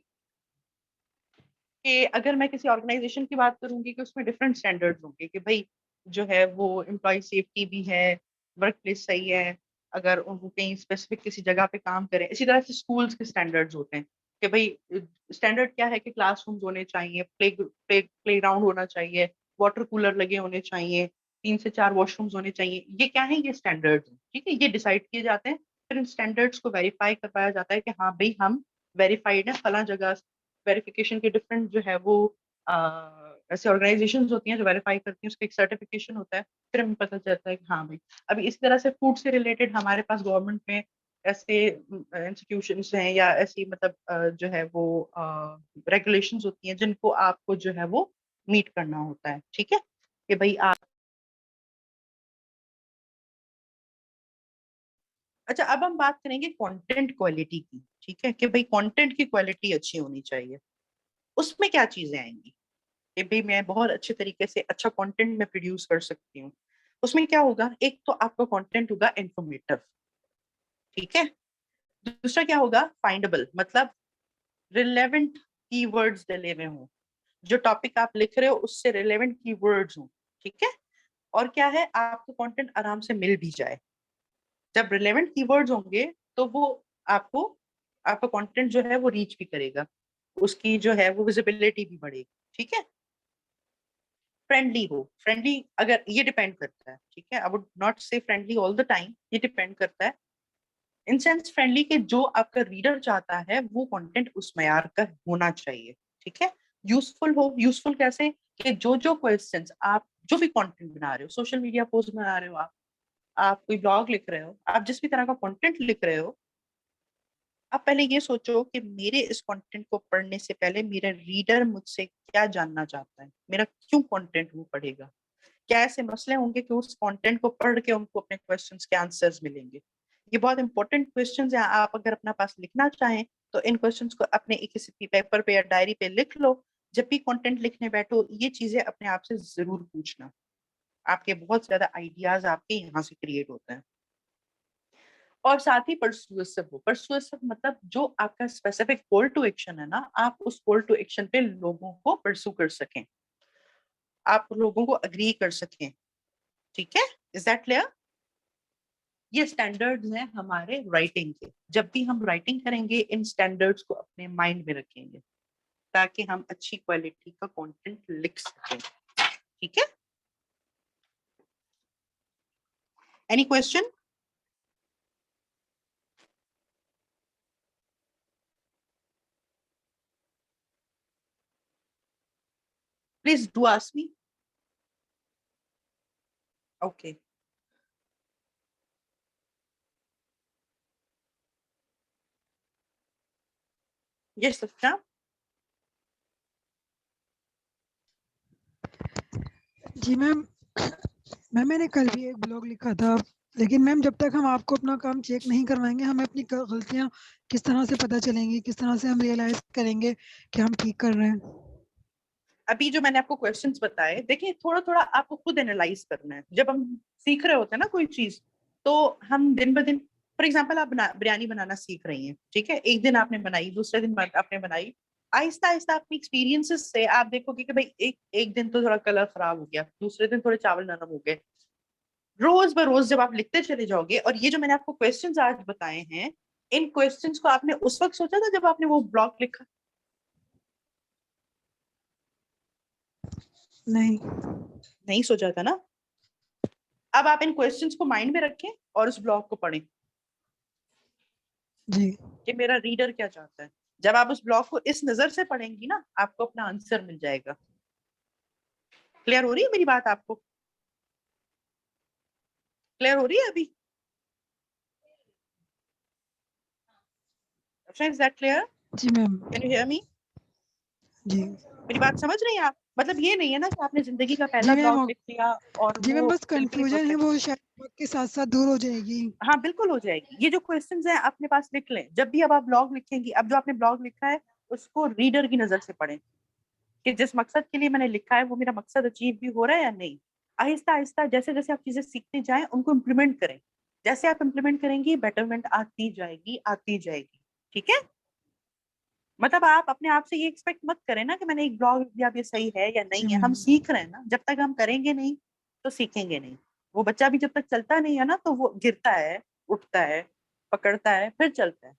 कि अगर मैं किसी ऑर्गेनाइजेशन की बात करूंगी कि उसमें डिफरेंट स्टैंडर्ड्स होंगे कि भाई जो है वो एम्प्लॉय सेफ्टी भी है, वर्क प्लेस सही है, अगर वो कहीं स्पेसिफिक किसी जगह पे काम करें। इसी तरह से स्कूल्स के स्टैंडर्ड्स होते हैं कि भाई स्टैंडर्ड क्या है कि क्लासरूम्स होने चाहिए, प्ले ग्राउंड होना चाहिए, वाटर कूलर लगे होने चाहिए, 3 से 4 वॉशरूम्स होने चाहिए। ये क्या है, ये स्टैंडर्ड्स हैं, ठीक है। ये डिसाइड किए जाते हैं, फिर इन स्टैंडर्ड्स को वेरीफाई करवाया जाता है कि हाँ भाई हम वेरीफाइड है फला जगह। वेरिफिकेशन के डिफरेंट जो है वो ऐसे ऑर्गेनाइजेशंस होती हैं जो वेरीफाई करती हैं, उसका एक सर्टिफिकेशन होता है, फिर हमें पता चलता है कि हाँ भाई। अभी इस तरह से फूड से रिलेटेड हमारे पास गवर्नमेंट में ऐसे इंस्टीट्यूशंस हैं या ऐसी मतलब जो है वो रेगुलेशंस होती हैं जिनको आपको जो है वो मीट करना होता है, ठीक है। कि भाई आप, अच्छा अब हम बात करेंगे कंटेंट क्वालिटी की, ठीक है, कि भाई कंटेंट की क्वालिटी अच्छी होनी चाहिए। उसमें क्या चीजें आएंगी कि भाई मैं बहुत अच्छे तरीके से अच्छा कंटेंट में प्रोड्यूस कर सकती हूँ। उसमें क्या होगा, एक तो आपका कंटेंट होगा इंफॉर्मेटिव, ठीक है। दूसरा क्या होगा, फाइंडेबल, मतलब रिलेवेंट कीवर्ड्स डले हुए हों, जो टॉपिक आप लिख रहे हो उससे रिलेवेंट कीवर्ड्स हों, ठीक है। और क्या है, आपको कंटेंट आराम से मिल भी जाए। जब रिलेवेंट कीवर्ड्स होंगे तो वो आपको, आपका कंटेंट जो है वो रीच भी करेगा, उसकी जो है वो विजिबिलिटी भी बढ़ेगी, ठीक है। फ्रेंडली हो, फ्रेंडली अगर, ये डिपेंड करता है, ठीक है। आई वुड नॉट से फ्रेंडली ऑल द टाइम, ये डिपेंड करता है। इन सेंस फ्रेंडली के जो आपका रीडर चाहता है वो कंटेंट उस मयार का होना चाहिए, ठीक है। यूजफुल हो, यूजफुल कैसे, कि जो जो क्वेश्चंस आप जो भी कंटेंट बना रहे हो, सोशल मीडिया पोस्ट बना रहे हो, आप कोई ब्लॉग लिख रहे हो, आप जिस भी तरह का कंटेंट लिख रहे हो, आप पहले ये सोचो कि मेरे इस कंटेंट को पढ़ने से पहले मेरा रीडर मुझसे क्या जानना चाहता है, मेरा क्यों कंटेंट वो पढ़ेगा, क्या ऐसे मसले होंगे कि उस कंटेंट को पढ़ के उनको अपने क्वेश्चंस के आंसर्स मिलेंगे। ये बहुत इंपॉर्टेंट क्वेश्चंस हैं, आप अगर अपना पास लिखना चाहें तो इन क्वेश्चंस को अपने एक किसी पेपर पे या डायरी पे लिख लो। जब भी कंटेंट लिखने बैठो ये चीजें अपने आप से जरूर पूछना, आपके बहुत ज्यादा आइडियाज आपके यहाँ से क्रिएट होते हैं। और साथ ही परसुएसिव हो, परसुएसिव मतलब जो आपका स्पेसिफिक कॉल टू एक्शन है ना, आप उस कॉल टू एक्शन पे लोगों को परसू कर सकें, आप लोगों को अग्री कर सकें, ठीक है। Is that clear? ये स्टैंडर्ड्स हैं हमारे राइटिंग के। जब भी हम राइटिंग करेंगे इन स्टैंडर्ड्स को अपने माइंड में रखेंगे ताकि हम अच्छी क्वालिटी का कंटेंट लिख सकें, ठीक है। Any question? Please do ask me. Okay, yes सच्चा। जी मैम। मैम मैंने कल भी एक ब्लॉग लिखा था, लेकिन मैम जब तक हम आपको अपना काम चेक नहीं करवाएंगे हमें अपनी गलतियाँ किस तरह से पता चलेंगी, किस तरह से हम रियलाइज करेंगे कि हम ठीक कर रहे हैं। अभी जो मैंने आपको क्वेश्चंस बताए, देखिए थोड़ा थोड़ा आपको खुद एनालाइज करना है। जब हम सीख रहे होते हैं ना कोई चीज, तो हम दिन ब दिन, फॉर एग्जाम्पल आप बिरयानी बनाना सीख रही हैं, ठीक है। एक दिन आपने बनाई, दूसरे दिन आपने बनाई, आहिस्ता आहिस्ता अपनी एक्सपीरियंसेस से आप देखोगे कि भाई एक एक दिन तो थोड़ा कलर खराब हो गया, दूसरे दिन थोड़े चावल नरम हो गए। रोज ब रोज जब आप लिखते चले जाओगे, और ये जो मैंने आपको क्वेश्चंस आज बताए हैं, इन क्वेश्चंस को आपने उस वक्त सोचा था जब आपने वो ब्लॉग लिखा? नहीं। नहीं सोचा था ना। अब आप इन क्वेश्चंस को माइंड में रखें और उस ब्लॉग को पढ़ें जी। कि मेरा रीडर क्या चाहता है। जब आप उस ब्लॉग को इस नजर से पढ़ेंगी ना, आपको अपना आंसर मिल जाएगा। क्लियर हो रही है मेरी बात आपको? क्लियर हो रही है अभी? Is that clear? जी ma'am. Can you hear me? जी। मेरी बात समझ रही हैं आप? मतलब ये नहीं है ना कि आपने जिंदगी का जी पहला मैम। ब्लॉग लिख लिया और जी मैम, वो बस बिल्कुल ही कंफ्यूजन है, परफेक्ट। वो शायद वक्त के साथ साथ दूर हो जाएगी। हाँ बिल्कुल हो जाएगी। ये जो क्वेश्चंस हैं अपने पास लिख लें। जब भी अब आप ब्लॉग लिखेंगी, अब जो आपने ब्लॉग लिखा है उसको रीडर की नजर से पढ़ें कि जिस मकसद के लिए मैंने लिखा है वो मेरा मकसद अचीव भी हो रहा है या नहीं। आहिस्ता आहिस्ता जैसे जैसे आप चीजें सीखते जाएं उनको इम्प्लीमेंट करें। जैसे आप इम्प्लीमेंट करेंगी बेटरमेंट आती जाएगी, आती जाएगी। ठीक है? मतलब आप अपने आप से ये एक्सपेक्ट मत करें ना कि मैंने एक ब्लॉग दिया, अब ये सही है या जी नहीं है। हम मैम। सीख रहे हैं ना, जब तक हम करेंगे नहीं तो सीखेंगे नहीं। वो बच्चा भी जब तक चलता नहीं है ना तो वो गिरता है, उठता है, पकड़ता है, फिर चलता है।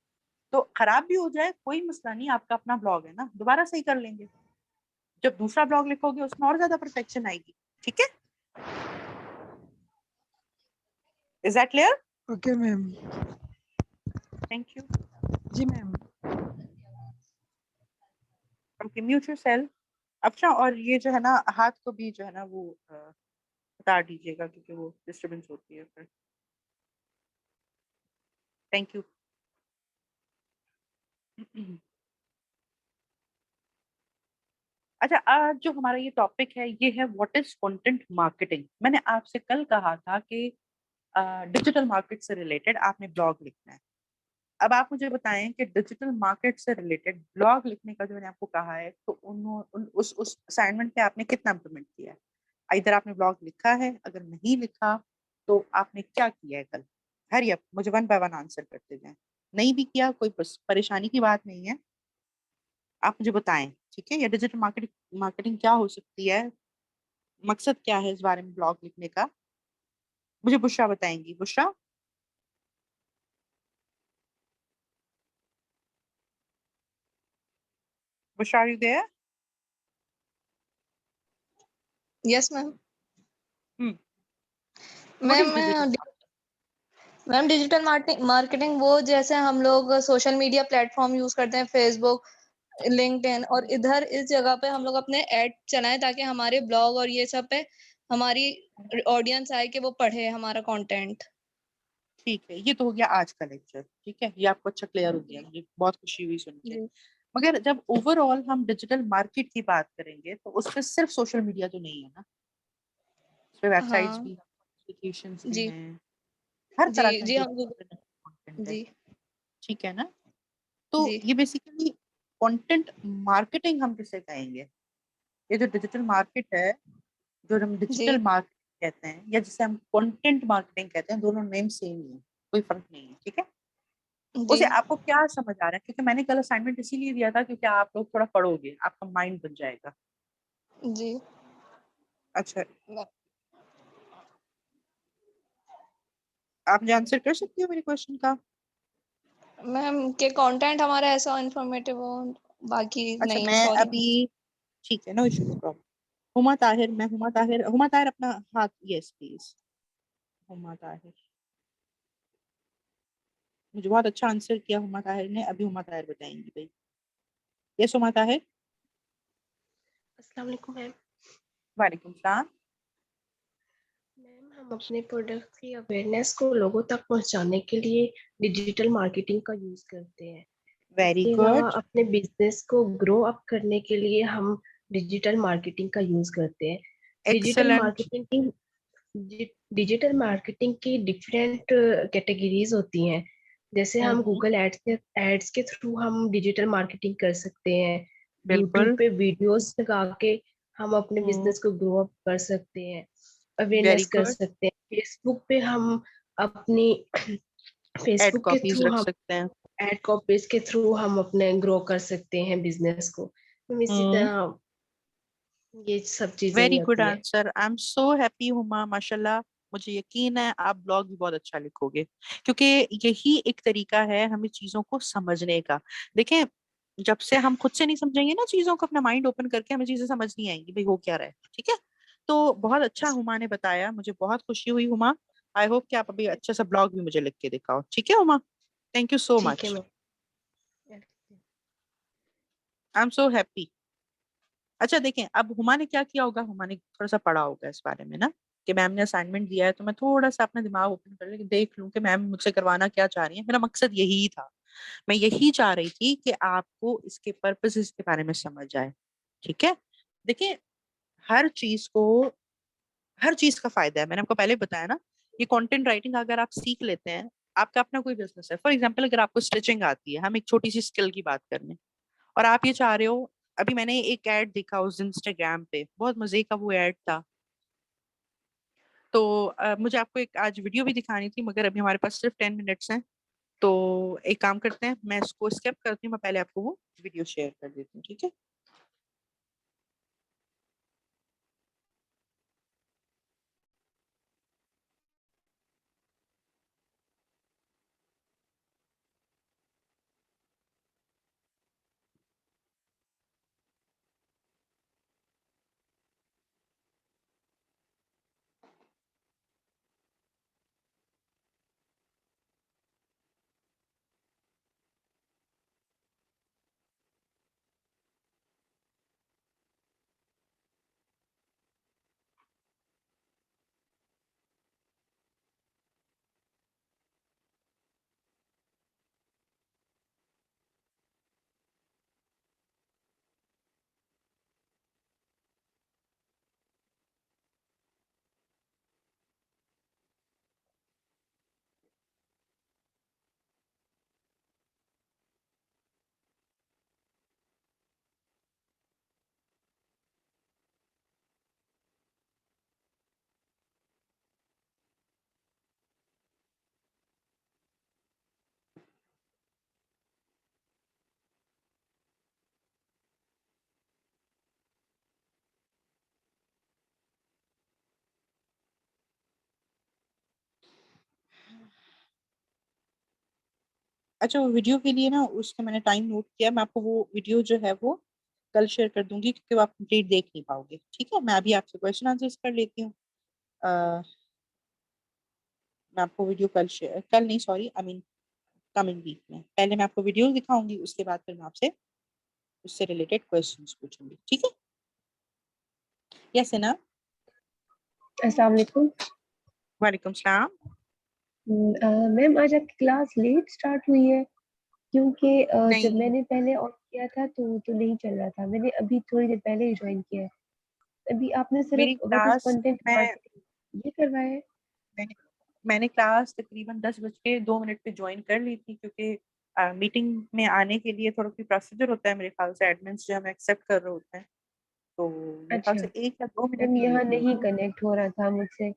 तो खराब भी हो जाए कोई मसला नहीं, आपका अपना ब्लॉग है ना, दोबारा सही कर लेंगे। जब दूसरा ब्लॉग लिखोगे उसमें और ज्यादा परफेक्शन आएगी। ठीक है? Is that clear? Okay ma'am. Thank you. जी मैम। Mute yourself. अच्छा, और ये जो है ना, हाथ को भी जो है ना वो हटा दीजिएगा क्योंकि वो डिस्टरबेंस होती है फिर। Thank you. अच्छा, आज जो हमारा ये टॉपिक है ये है व्हाट इज कंटेंट मार्केटिंग। मैंने आपसे कल कहा था कि डिजिटल मार्केट से रिलेटेड आपने ब्लॉग लिखना है। अब आप मुझे बताएं कि डिजिटल मार्केट से रिलेटेड ब्लॉग लिखने का जो मैंने आपको कहा है, तो उस असाइनमेंट पे आपने कितना इम्प्लीमेंट किया है? इधर आपने ब्लॉग लिखा है, अगर नहीं लिखा तो आपने क्या किया है कल? हरी अप, मुझे वन बाय वन आंसर करते जाएं। नहीं भी किया कोई परेशानी की बात नहीं है, आप मुझे बताएं। ठीक है? या डिजिटल मार्केटिंग मार्केटिंग क्या हो सकती है, मकसद क्या है इस बारे में ब्लॉग लिखने का, मुझे बुशरा बताएंगी। Bushra, Bushra are you there? Yes ma'am. Hmm. What ma'am is digital? Ma'am digital marketing वो जैसे हम लोग सोशल मीडिया प्लेटफॉर्म यूज करते हैं, फेसबुक, लिंक्डइन, और इधर इस जगह पे हम लोग अपने ऐड चलाएं ताकि हमारे ब्लॉग और ये सब पे हमारी ऑडियंस आए कि वो पढ़े हमारा कंटेंट। ठीक है, ये तो हो गया आज का लेक्चर। ठीक है, ये आपको अच्छा क्लियर हो गया, मुझे बहुत खुशी हुई सुन के। जी मगर जब ओवरऑल हम डिजिटल मार्केट की बात करेंगे तो उसमें सिर्फ सोशल मीडिया तो नहीं है ना, उसमें वेबसाइट्स हाँ। भी, एप्लीकेशंस भी जी हैं, हर जी तरह का जी जो हम लोग। कंटेंट है। जी ठीक है ना? तो जी ये बेसिकली कंटेंट मार्केटिंग हम किसे कहेंगे? ये जो डिजिटल मार्केट है, जो हम डिजिटल जी मार्केटिंग कहते हैं या जिसे हम कंटेंट मार्केटिंग कहते हैं, दोनों नेम सेम ही है, कोई फर्क नहीं है। ठीक है? जी उसे आपको क्या समझ आ रहा है? क्योंकि मैंने कल असाइनमेंट इसीलिए दिया था क्योंकि आप लोग थोड़ा पढ़ोगे, आपका माइंड बन जाएगा। जी। अच्छा, आप मुझे आंसर कर सकती हो मेरे क्वेश्चन का? मैम के कंटेंट हमारा ऐसा इंफॉर्मेटिव हो, बाकी अच्छा, नहीं, मैं सॉरी। अभी, ठीक है, no issue, no problem. Huma Tahir, मैं हुमा ताहिर, हुमा ताहिर अपना हाथ, यस प्लीज। हुमा ताहिर, मुझे बहुत अच्छा आंसर किया हुमा ताहिर ने। अभी हुमा ताहिर बताएंगी भाई। यस हुमा ताहिर। अस्सलाम वालेकुम मैम। वालेकुम सलाम। मैम हम अपने प्रोडक्ट की अवेयरनेस को लोगों तक पहुंचाने के लिए डिजिटल मार्केटिंग का यूज करते हैं। वेरी इसके अलावा गुड। अपने बिजनेस को ग्रो अप करने के लिए हम डिजिटल मार्केटिंग का यूज करते हैं। Digital excellent. मार्केटिंग की डिजिटल मार्केटिंग की डिफरेंट कैटेगरीज होती हैं। जैसे हम हम्म, गूगल एड्स के थ्रू हम डिजिटल मार्केटिंग कर सकते हैं। यूट्यूब बिल्कुल। पे वीडियोस लगा के हम अपने हम्म, बिजनेस को ग्रो अप कर सकते हैं, वेरी अवेयरनेस कर गुड। सकते हैं। फेसबुक पे हम अपनी एड फेसबुक के कॉपीज थ्रू रख हम सकते हैं। एड कॉपीज के थ्रू हम अपने ग्रो कर सकते हैं बिजनेस को। तो इसी हम्म, तरह ये सब चीजें ही वेरी गुड होती है। Answer. I am so happy Huma, माशाल्लाह। मुझे यकीन है आप ब्लॉग भी बहुत अच्छा लिखोगे, क्योंकि यही एक तरीका है हमें चीजों को समझने का। देखें, जब से हम खुद से नहीं समझेंगे ना चीजों को, अपना माइंड ओपन करके, हमें चीजें समझ नहीं आएंगी भाई हो क्या रहा है। ठीक है, तो बहुत अच्छा हुमा ने बताया, मुझे बहुत खुशी हुई हुमा। आई होप कि आप अभी अच्छा सा ब्लॉग भी मुझे लिख के दिखाओ। ठीक है हुमा, थैंक यू सो ठीक है much, ma'am. I am so happy. अच्छा देखें, अब हुमा ने क्या किया होगा, हुमा ने थोड़ा सा पढ़ा होगा इस बारे में ना, कि मैम ने असाइनमेंट दिया है, तो मैं थोड़ा सा अपना दिमाग ओपन कर ले देख लूं कि मैम मुझसे करवाना क्या चाह रही है। मेरा मकसद यही था, मैं यही चाह रही थी कि आपको इसके पर्पसेस के बारे में समझ आए। ठीक है, देखिए हर चीज को, हर चीज का फायदा है, मैंने आपको पहले बताया ना। ये कंटेंट राइटिंग अगर आप सीख लेते हैं, आपका अपना कोई बिजनेस है, फॉर एग्जाम्पल अगर आपको स्टिचिंग आती है, हम एक छोटी सी स्किल की बात कर लें, और आप ये चाह रहे हो, अभी मैंने एक ऐड देखा उस इंस्टाग्राम पे, बहुत मजे का वो ऐड था। तो मुझे आपको एक आज वीडियो भी दिखानी थी, मगर अभी हमारे पास सिर्फ 10 मिनट्स हैं। तो एक काम करते हैं, मैं इसको स्किप करती हूँ, मैं पहले आपको वो वीडियो शेयर कर देती हूँ। ठीक है, अच्छा वो वीडियो के लिए ना, उसका मैंने टाइम नोट किया, मैं आपको वो वीडियो जो है वो कल शेयर कर दूंगी, क्योंकि वो आप कंप्लीट देख नहीं पाओगे। ठीक है, मैं अभी आपसे क्वेश्चन आंसर्स कर लेती हूँ। अ, मैं आपको वीडियो कल शेयर, कल नहीं sorry, I mean coming week में, पहले मैं आपको वीडियो दिखाऊंगी, उसके बाद फिर मैं आपसे उससे रिलेटेड क्वेश्चंस पूछूंगी। ठीक है, यस है ना? अस्सलाम वालेकुम। वालेकुम सलाम। मैम आज आपकी क्लास लेट स्टार्ट हुई है, क्योंकि जब नहीं, मैंने पहले ऑन किया था तो नहीं चल रहा था। मैंने अभी थोड़ी देर पहले ही ज्वाइन किया है। अभी आपने मेरी सिर्फ व्हाट इज क्लास, कंटेंट मैं मार्केटिंग ये करवाया है। मैंने मैंने क्लास तकरीबन 10 बज के 2 मिनट पे ज्वाइन कर ली थी, क्योंकि मीटिंग में आने के लिए थोड़ा कोई प्रोसीजर होता है मेरे ख्याल से, एडमिन्स जो हमें एक्सेप्ट कर रहे होते हैं, तो मेरे ख्याल अच्छा से 1 या 2 मिनट मैम, ही यहाँ लेट हुई नहीं थी। कनेक्ट हो रहा था मुझसे।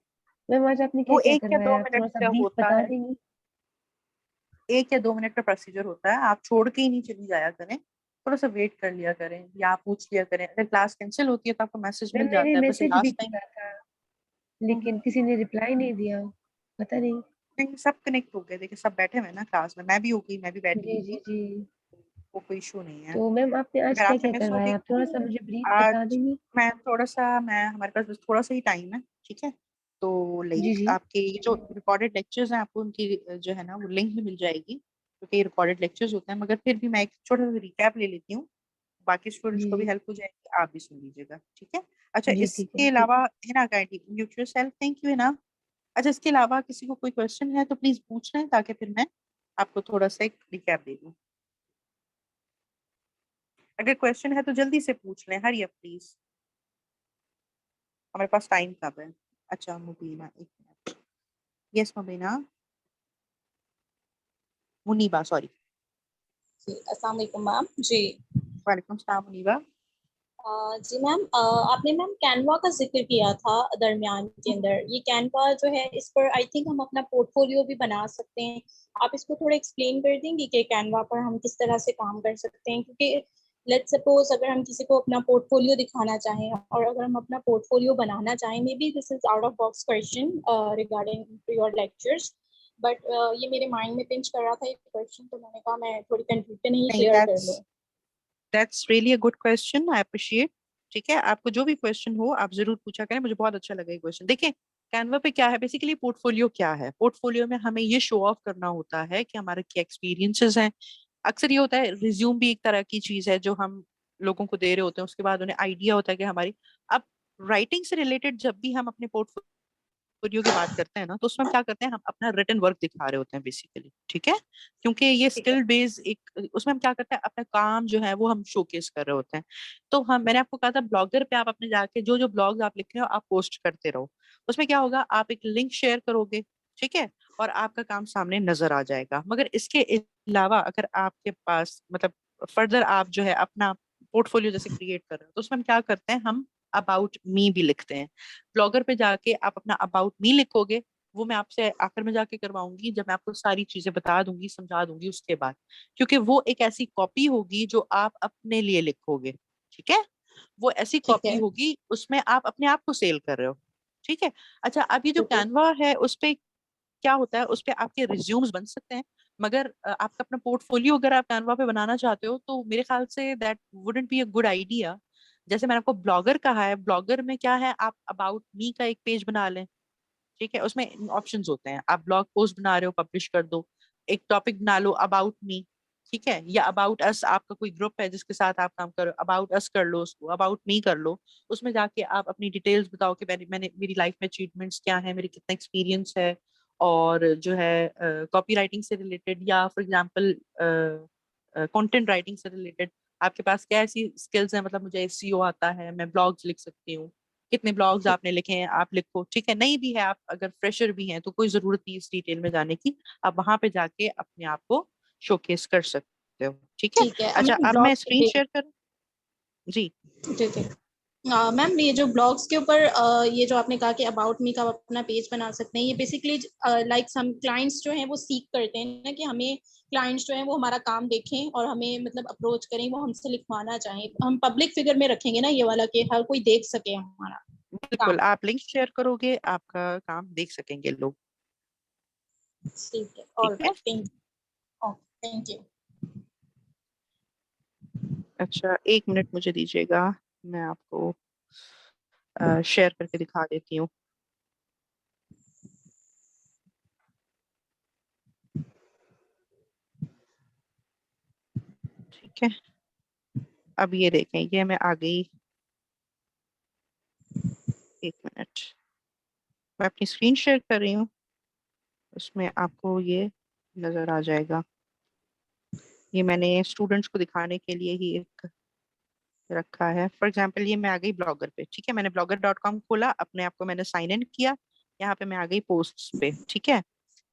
मैम आज आपने क्या वो क्या एक या करवाया दो है, आप मिनट थोड़ा सा का ब्रीफ होता बता है, देंगी। 1 या 2 मिनट का प्रोसीजर होता है, आप छोड़ के ही नहीं चली जाया करें, थोड़ा सा वेट कर लिया करें, या आप पूछ लिया करें, अगर क्लास कैंसिल होती है तो आपको मैसेज मैम मिल मैंने जाता है, बस मैसेज भी लास्ट टाइम। किया था, लेकिन किसी ने रिप्लाई नहीं दिया, पता नहीं। नहीं, सब कनेक्ट हो गए, देखिए सब बैठे हुए हैं ना क्लास में, मैं भी हो गई, मैं भी बैठी हुई जी जी थी, जी। वो कोई इशू नहीं है। तो मैम आपने आज अगर क्या आपसे क्या मिस हो गई करवाया, आप थोड़ा सा तो मुझे ब्रीफ बता आज, देंगी। मैं हमारे पास बस थोड़ा सा ही टाइम है। ठीक है, तो जी लाइक जी। आपके ये जो रिकॉर्डेड लेक्चर्स हैं, आपको उनकी जो है ना वो लिंक भी मिल जाएगी, क्योंकि ये रिकॉर्डेड लेक्चर्स होते हैं, मगर फिर भी मैं एक छोटा सा रिकैप ले लेती हूँ, बाकी स्टूडेंट्स जी को भी जी। हेल्प हो जाएगी, आप भी सुन लीजिएगा। ठीक है, अच्छा जी ठीक है। इसके अलावा है ना, kindly mute yourself, thank you है ना। अच्छा इसके अलावा किसी को कोई क्वेश्चन है तो प्लीज पूछ लें, ताकि फिर मैं आपको थोड़ा सा एक रिकैप दे दूँ। अगर क्वेश्चन है तो जल्दी से पूछ लें, हरी अप प्लीज, हमारे पास टाइम कब है। अच्छा मुबीना, एक minute, yes Mubina, Muniba sorry, जी, अस्सलाम वालेकुम मैम जी। वालेकुम सलाम मुनीबा। जी मैम, आपने मैम कैनवा का जिक्र किया था दरमियान के अंदर। ये कैनवा जो है, इस पर आई थिंक हम अपना पोर्टफोलियो भी बना सकते हैं। आप इसको थोड़ा एक्सप्लेन कर देंगे कि कैनवा पर हम किस तरह से काम कर सकते हैं, क्योंकि लेट्स सपोज अगर हम किसी को अपना पोर्टफोलियो दिखाना चाहें, और अगर हम अपना पोर्टफोलियो बनाना चाहें, may be this is out of box question regarding your lectures, but ये मेरे माइंड में पिंच कर रहा था ये क्वेश्चन, तो मैंने कहा मैं थोड़ी कंफ्यूजन ही नहीं क्लियर कर दैट्स लूँ। That's really a good question, I appreciate. ठीक है, आपको जो भी क्वेश्चन हो आप जरूर पूछा करें, मुझे बहुत अच्छा लगा ये क्वेश्चन। देखिए, कैनवा पे क्या है बेसिकली, पोर्टफोलियो क्या है, पोर्टफोलियो में हमें ये शो ऑफ करना होता है कि हमारे क्या एक्सपीरियंसेस हैं। अक्सर ये होता है, रिज्यूम भी एक तरह की चीज है जो हम लोगों को दे रहे होते हैं, उसके बाद उन्हें आइडिया होता है कि हमारी, अब राइटिंग से रिलेटेड जब भी हम अपने पोर्टफोलियो की बात करते हैं ना, तो उसमें हम क्या करते हैं, हम अपना रिटन वर्क दिखा रहे होते हैं बेसिकली। ठीक है, क्योंकि ये ठीक है। स्किल बेस एक, उसमें हम क्या करते हैं, अपना काम जो है वो हम शोकेस कर रहे होते हैं। तो हम, मैंने आपको कहा था ब्लॉगर पे आप अपने जाके जो जो ब्लॉग्स आप लिख रहे हो आप पोस्ट करते रहो। उसमें क्या होगा, आप एक लिंक शेयर करोगे, ठीक है, और आपका काम सामने नजर आ जाएगा। मगर इसके अलावा अगर आपके पास मतलब फर्दर आप जो है अपना पोर्टफोलियो जैसे क्रिएट कर रहे हो, तो उसमें हम क्या करते हैं, हम अबाउट मी भी लिखते हैं। ब्लॉगर पे जाके आप अपना अबाउट मी लिखोगे, वो मैं आपसे आखिर में जाके करवाऊंगी जब मैं आपको सारी चीजें बता दूंगी, समझा दूंगी उसके बाद, क्योंकि वो एक ऐसी कॉपी होगी जो आप अपने लिए लिखोगे। ठीक है, वो ऐसी ठीक कॉपी है। होगी उसमें आप अपने आप को सेल कर रहे हो। ठीक है। अच्छा, अब ये जो ठीक है। कैनवा है उस पे क्या होता है, उस पे आपके रिज्यूम्स बन सकते हैं, मगर आपका अपना पोर्टफोलियो अगर आप कैनवा पे बनाना चाहते हो तो मेरे ख्याल say that wouldn't be a good idea. जैसे मैंने आपको ब्लॉगर कहा है, ब्लॉगर में क्या है, आप अबाउट मी का एक पेज बना लें। ठीक है, उसमें ऑप्शंस होते हैं, आप ब्लॉग पोस्ट बना रहे हो, पब्लिश कर दो, एक टॉपिक बना लो अबाउट मी। ठीक है, या अबाउट अस, आपका कोई ग्रुप है जिसके साथ आप काम करो, अबाउट अस कर लो, उसको अबाउट मी कर लो। उसमें जाके आप अपनी डिटेल्स बताओ कि मैंने मेरी लाइफ में अचीवमेंट्स क्या है, मेरी कितना एक्सपीरियंस है, और जो है कॉपी राइटिंग से रिलेटेड, या फॉर एग्जाम्पल कंटेंट राइटिंग से रिलेटेड आपके पास क्या ऐसी स्किल्स हैं, मतलब मुझे एसईओ आता है, मैं ब्लॉग्स लिख सकती हूँ, कितने ब्लॉग्स आपने लिखे हैं आप लिखो। ठीक है, नहीं भी है, आप अगर फ्रेशर भी हैं तो कोई जरूरत नहीं इस डिटेल में जाने की, आप वहां पे जाके अपने आप को शोकेस कर सकते हो। ठीक है। ठीक है। अच्छा, मैम अब ब्लॉग, मैं स्क्रीन जी। शेयर करूँ? जी। ठीक है। मैम ये जो ब्लॉग्स के ऊपर ये जो आपने कहा कि अबाउट मी का आप अपना पेज बना सकते हैं, ये बेसिकली लाइक सम क्लाइंट्स जो हैं वो सीख करते हैं ना कि हमें क्लाइंट्स जो हैं वो हमारा काम देखें और हमें मतलब अप्रोच करें, वो हमसे लिखवाना चाहें, हम पब्लिक फिगर में रखेंगे ना ये वाला कि हर कोई देख सके हमारा बिल्कुल, काम। आप लिंक शेयर करोगे, आपका काम देख सकेंगे लोग। ठीक है। ठीक ऑल है। Right, thank you. अच्छा, एक मिनट मुझे दीजिएगा, मैं आपको शेयर करके दिखा देती हूँ। ठीक है, अब ये देखें, ये मैं आ गई। एक मिनट, मैं अपनी स्क्रीन शेयर कर रही हूँ, उसमें आपको ये नजर आ जाएगा। ये मैंने स्टूडेंट्स को दिखाने के लिए ही एक रखा है। फॉर एग्जाम्पल, ये मैं आ गई ब्लॉगर पे। ठीक है, मैंने blogger.com खोला, अपने आप को मैंने साइन इन किया, यहाँ पे मैं आ गई पोस्ट्स पे। ठीक है,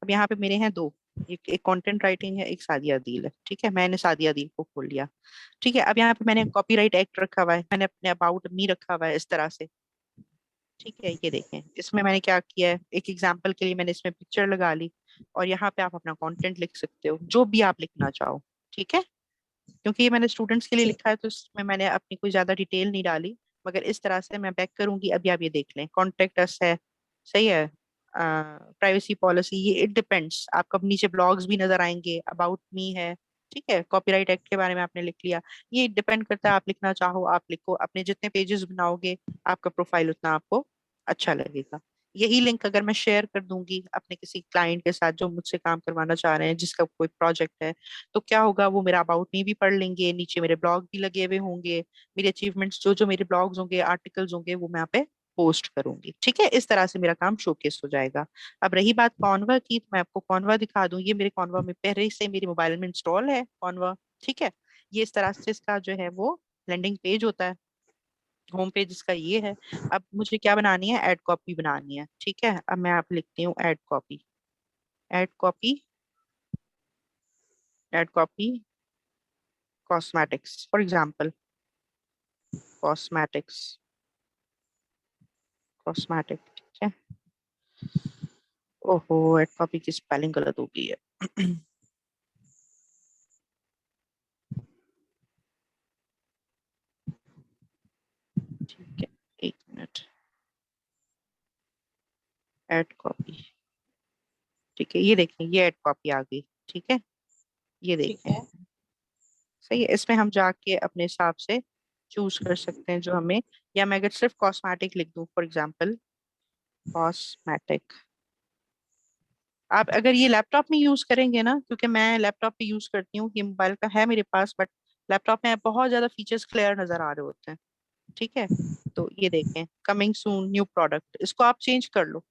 अब यहाँ पे मेरे हैं दो, एक कंटेंट राइटिंग है, एक सादिया अदील है। ठीक है, मैंने सादिया अदील को खोल लिया। ठीक है, अब यहाँ पे मैंने कॉपीराइट एक्ट रखा हुआ है, मैंने अपने अबाउट मी रखा हुआ है इस तरह से। ठीक है, ये देखें, इसमें मैंने क्या किया है, एक एग्जाम्पल के लिए मैंने इसमें पिक्चर लगा ली, और यहाँ पे आप अपना कंटेंट लिख सकते हो जो भी आप लिखना चाहो। ठीक है, क्योंकि ये मैंने स्टूडेंट्स के लिए ठीक। लिखा है तो इसमें मैंने अपनी कोई ज्यादा डिटेल नहीं डाली, मगर इस तरह से मैं बैक करूंगी। अभी आप ये देख लें, कॉन्टेक्ट अस है, सही है, प्राइवेसी पॉलिसी, ये इट डिपेंड्स, आपको अब नीचे ब्लॉग्स भी नजर आएंगे, अबाउट मी है। ठीक है, कॉपीराइट एक्ट के बारे में आपने लिख लिया, ये डिपेंड करता है, आप लिखना चाहो आप लिखो, अपने जितने पेजेस बनाओगे आपका प्रोफाइल उतना आपको अच्छा लगेगा। यही लिंक अगर मैं शेयर कर दूंगी अपने किसी क्लाइंट के साथ जो मुझसे काम करवाना चाह रहे हैं, जिसका कोई प्रोजेक्ट है, तो क्या होगा, वो मेरा अबाउट मी भी पढ़ लेंगे, नीचे मेरे ब्लॉग भी लगे हुए होंगे, मेरे अचीवमेंट्स जो जो मेरे ब्लॉग्स होंगे, आर्टिकल्स होंगे, वो मैं यहाँ पे पोस्ट करूंगी। ठीक है, इस तरह से मेरा काम शोकेस हो जाएगा। अब रही बात कॉन्वा की, तो मैं आपको कॉन्वा दिखा दूं, ये मेरे कॉन्वा में पहले से मेरे मोबाइल में इंस्टॉल है कॉन्वा। ठीक है, ये इस तरह से इसका जो है वो लैंडिंग पेज होता है, होम पेज इसका ये है। अब मुझे क्या बनानी है, एड कॉपी बनानी है। ठीक है, अब मैं आप लिखती हूँ ad copy, ad copy, ad copy cosmetics, for example cosmetics, cosmetic. ठीक है, ओहो, एड कॉपी की स्पेलिंग गलत हो गई है। ठीक है, एक मिनट, एड कॉपी। ठीक है, ये देखें, ये एड कॉपी आ गई। ठीक है, ये ठीक देखें, है। सही है, इसमें हम जाके अपने हिसाब से चूज कर सकते हैं जो हमें, या मैं अगर सिर्फ कॉस्मेटिक लिख दूं फॉर एग्जांपल, कॉस्मेटिक। आप अगर ये लैपटॉप में यूज करेंगे ना, क्योंकि मैं लैपटॉप पे यूज करती हूँ, ये मोबाइल का है मेरे पास, बट लैपटॉप में बहुत ज्यादा फीचर्स क्लियर नजर आ रहे होते हैं। ठीक है, तो ये देखें, कमिंग सून न्यू प्रोडक्ट, इसको आप चेंज कर लो।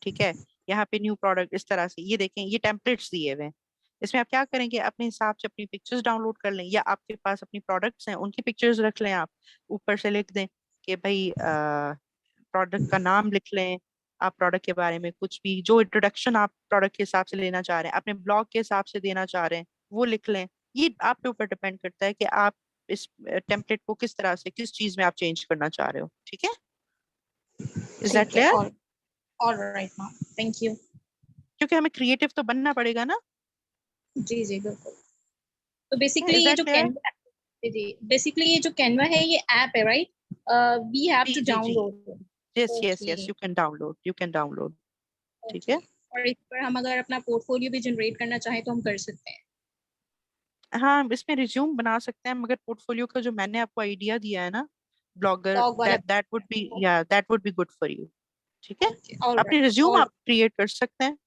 ठीक है, यहाँ पे न्यू प्रोडक्ट इस तरह से, ये देखें ये टेम्पलेट्स दिए हुए हैं। इसमें आप क्या करेंगे, अपने हिसाब से अपनी पिक्चर्स डाउनलोड कर लें, या आपके पास अपनी प्रोडक्ट्स हैं उनकी पिक्चर्स रख लें। आप ऊपर से लिख दें कि भाई प्रोडक्ट का नाम लिख लें, आप प्रोडक्ट के बारे में कुछ भी, जो इंट्रोडक्शन आप प्रोडक्ट के हिसाब से लेना चाह रहे हैं, अपने ब्लॉग के हिसाब से देना चाह रहे हैं, वो लिख लें। ये आपके ऊपर डिपेंड करता है कि आप इस टेम्पलेट को किस तरह से, किस चीज में आप चेंज करना चाह रहे हो। ठीक है, इज दैट ठीक है, clear? All right ma'am, thank you. क्योंकि हमें क्रिएटिव तो बनना पड़ेगा ना। जी जी बिल्कुल। तो बेसिकली इज ये दैट जो क्लियर? कैनवा, जी बेसिकली ये जो कैनवा है ये ऐप है राइट? वी हैव जी टू जी जी, download. Yes yes okay yes, you can download, you can download. ठीक ओके। है, और इस पर हम अगर अपना पोर्टफोलियो भी जनरेट करना चाहें तो हम कर सकते हैं? हाँ इसमें रिज्यूम बना सकते हैं, मगर पोर्टफोलियो का जो मैंने आपको आइडिया दिया है ना, ब्लॉगर, ब्लॉग वाला? दैट वुड बी, या that would be good for you. ठीक है, ओके ऑल अपनी राइट रिज्यूम ऑल। आप क्रिएट कर सकते हैं।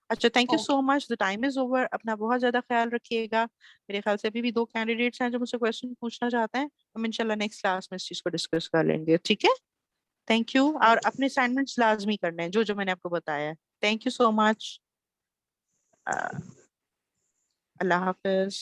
अच्छा, thank you okay so much, the time is over. अपना बहुत ज्यादा ख्याल रखिएगा। मेरे ख्याल से अभी भी दो कैंडिडेट्स हैं जो मुझसे क्वेश्चन पूछना चाहते हैं, हम इंशाल्लाह नेक्स्ट क्लास में इस चीज को डिस्कस कर लेंगे। ठीक है, थैंक यू। और अपने असाइनमेंट्स लाजमी करने हैं, जो जो मैंने आपको बताया है। Thank you so much. Allah Hafiz.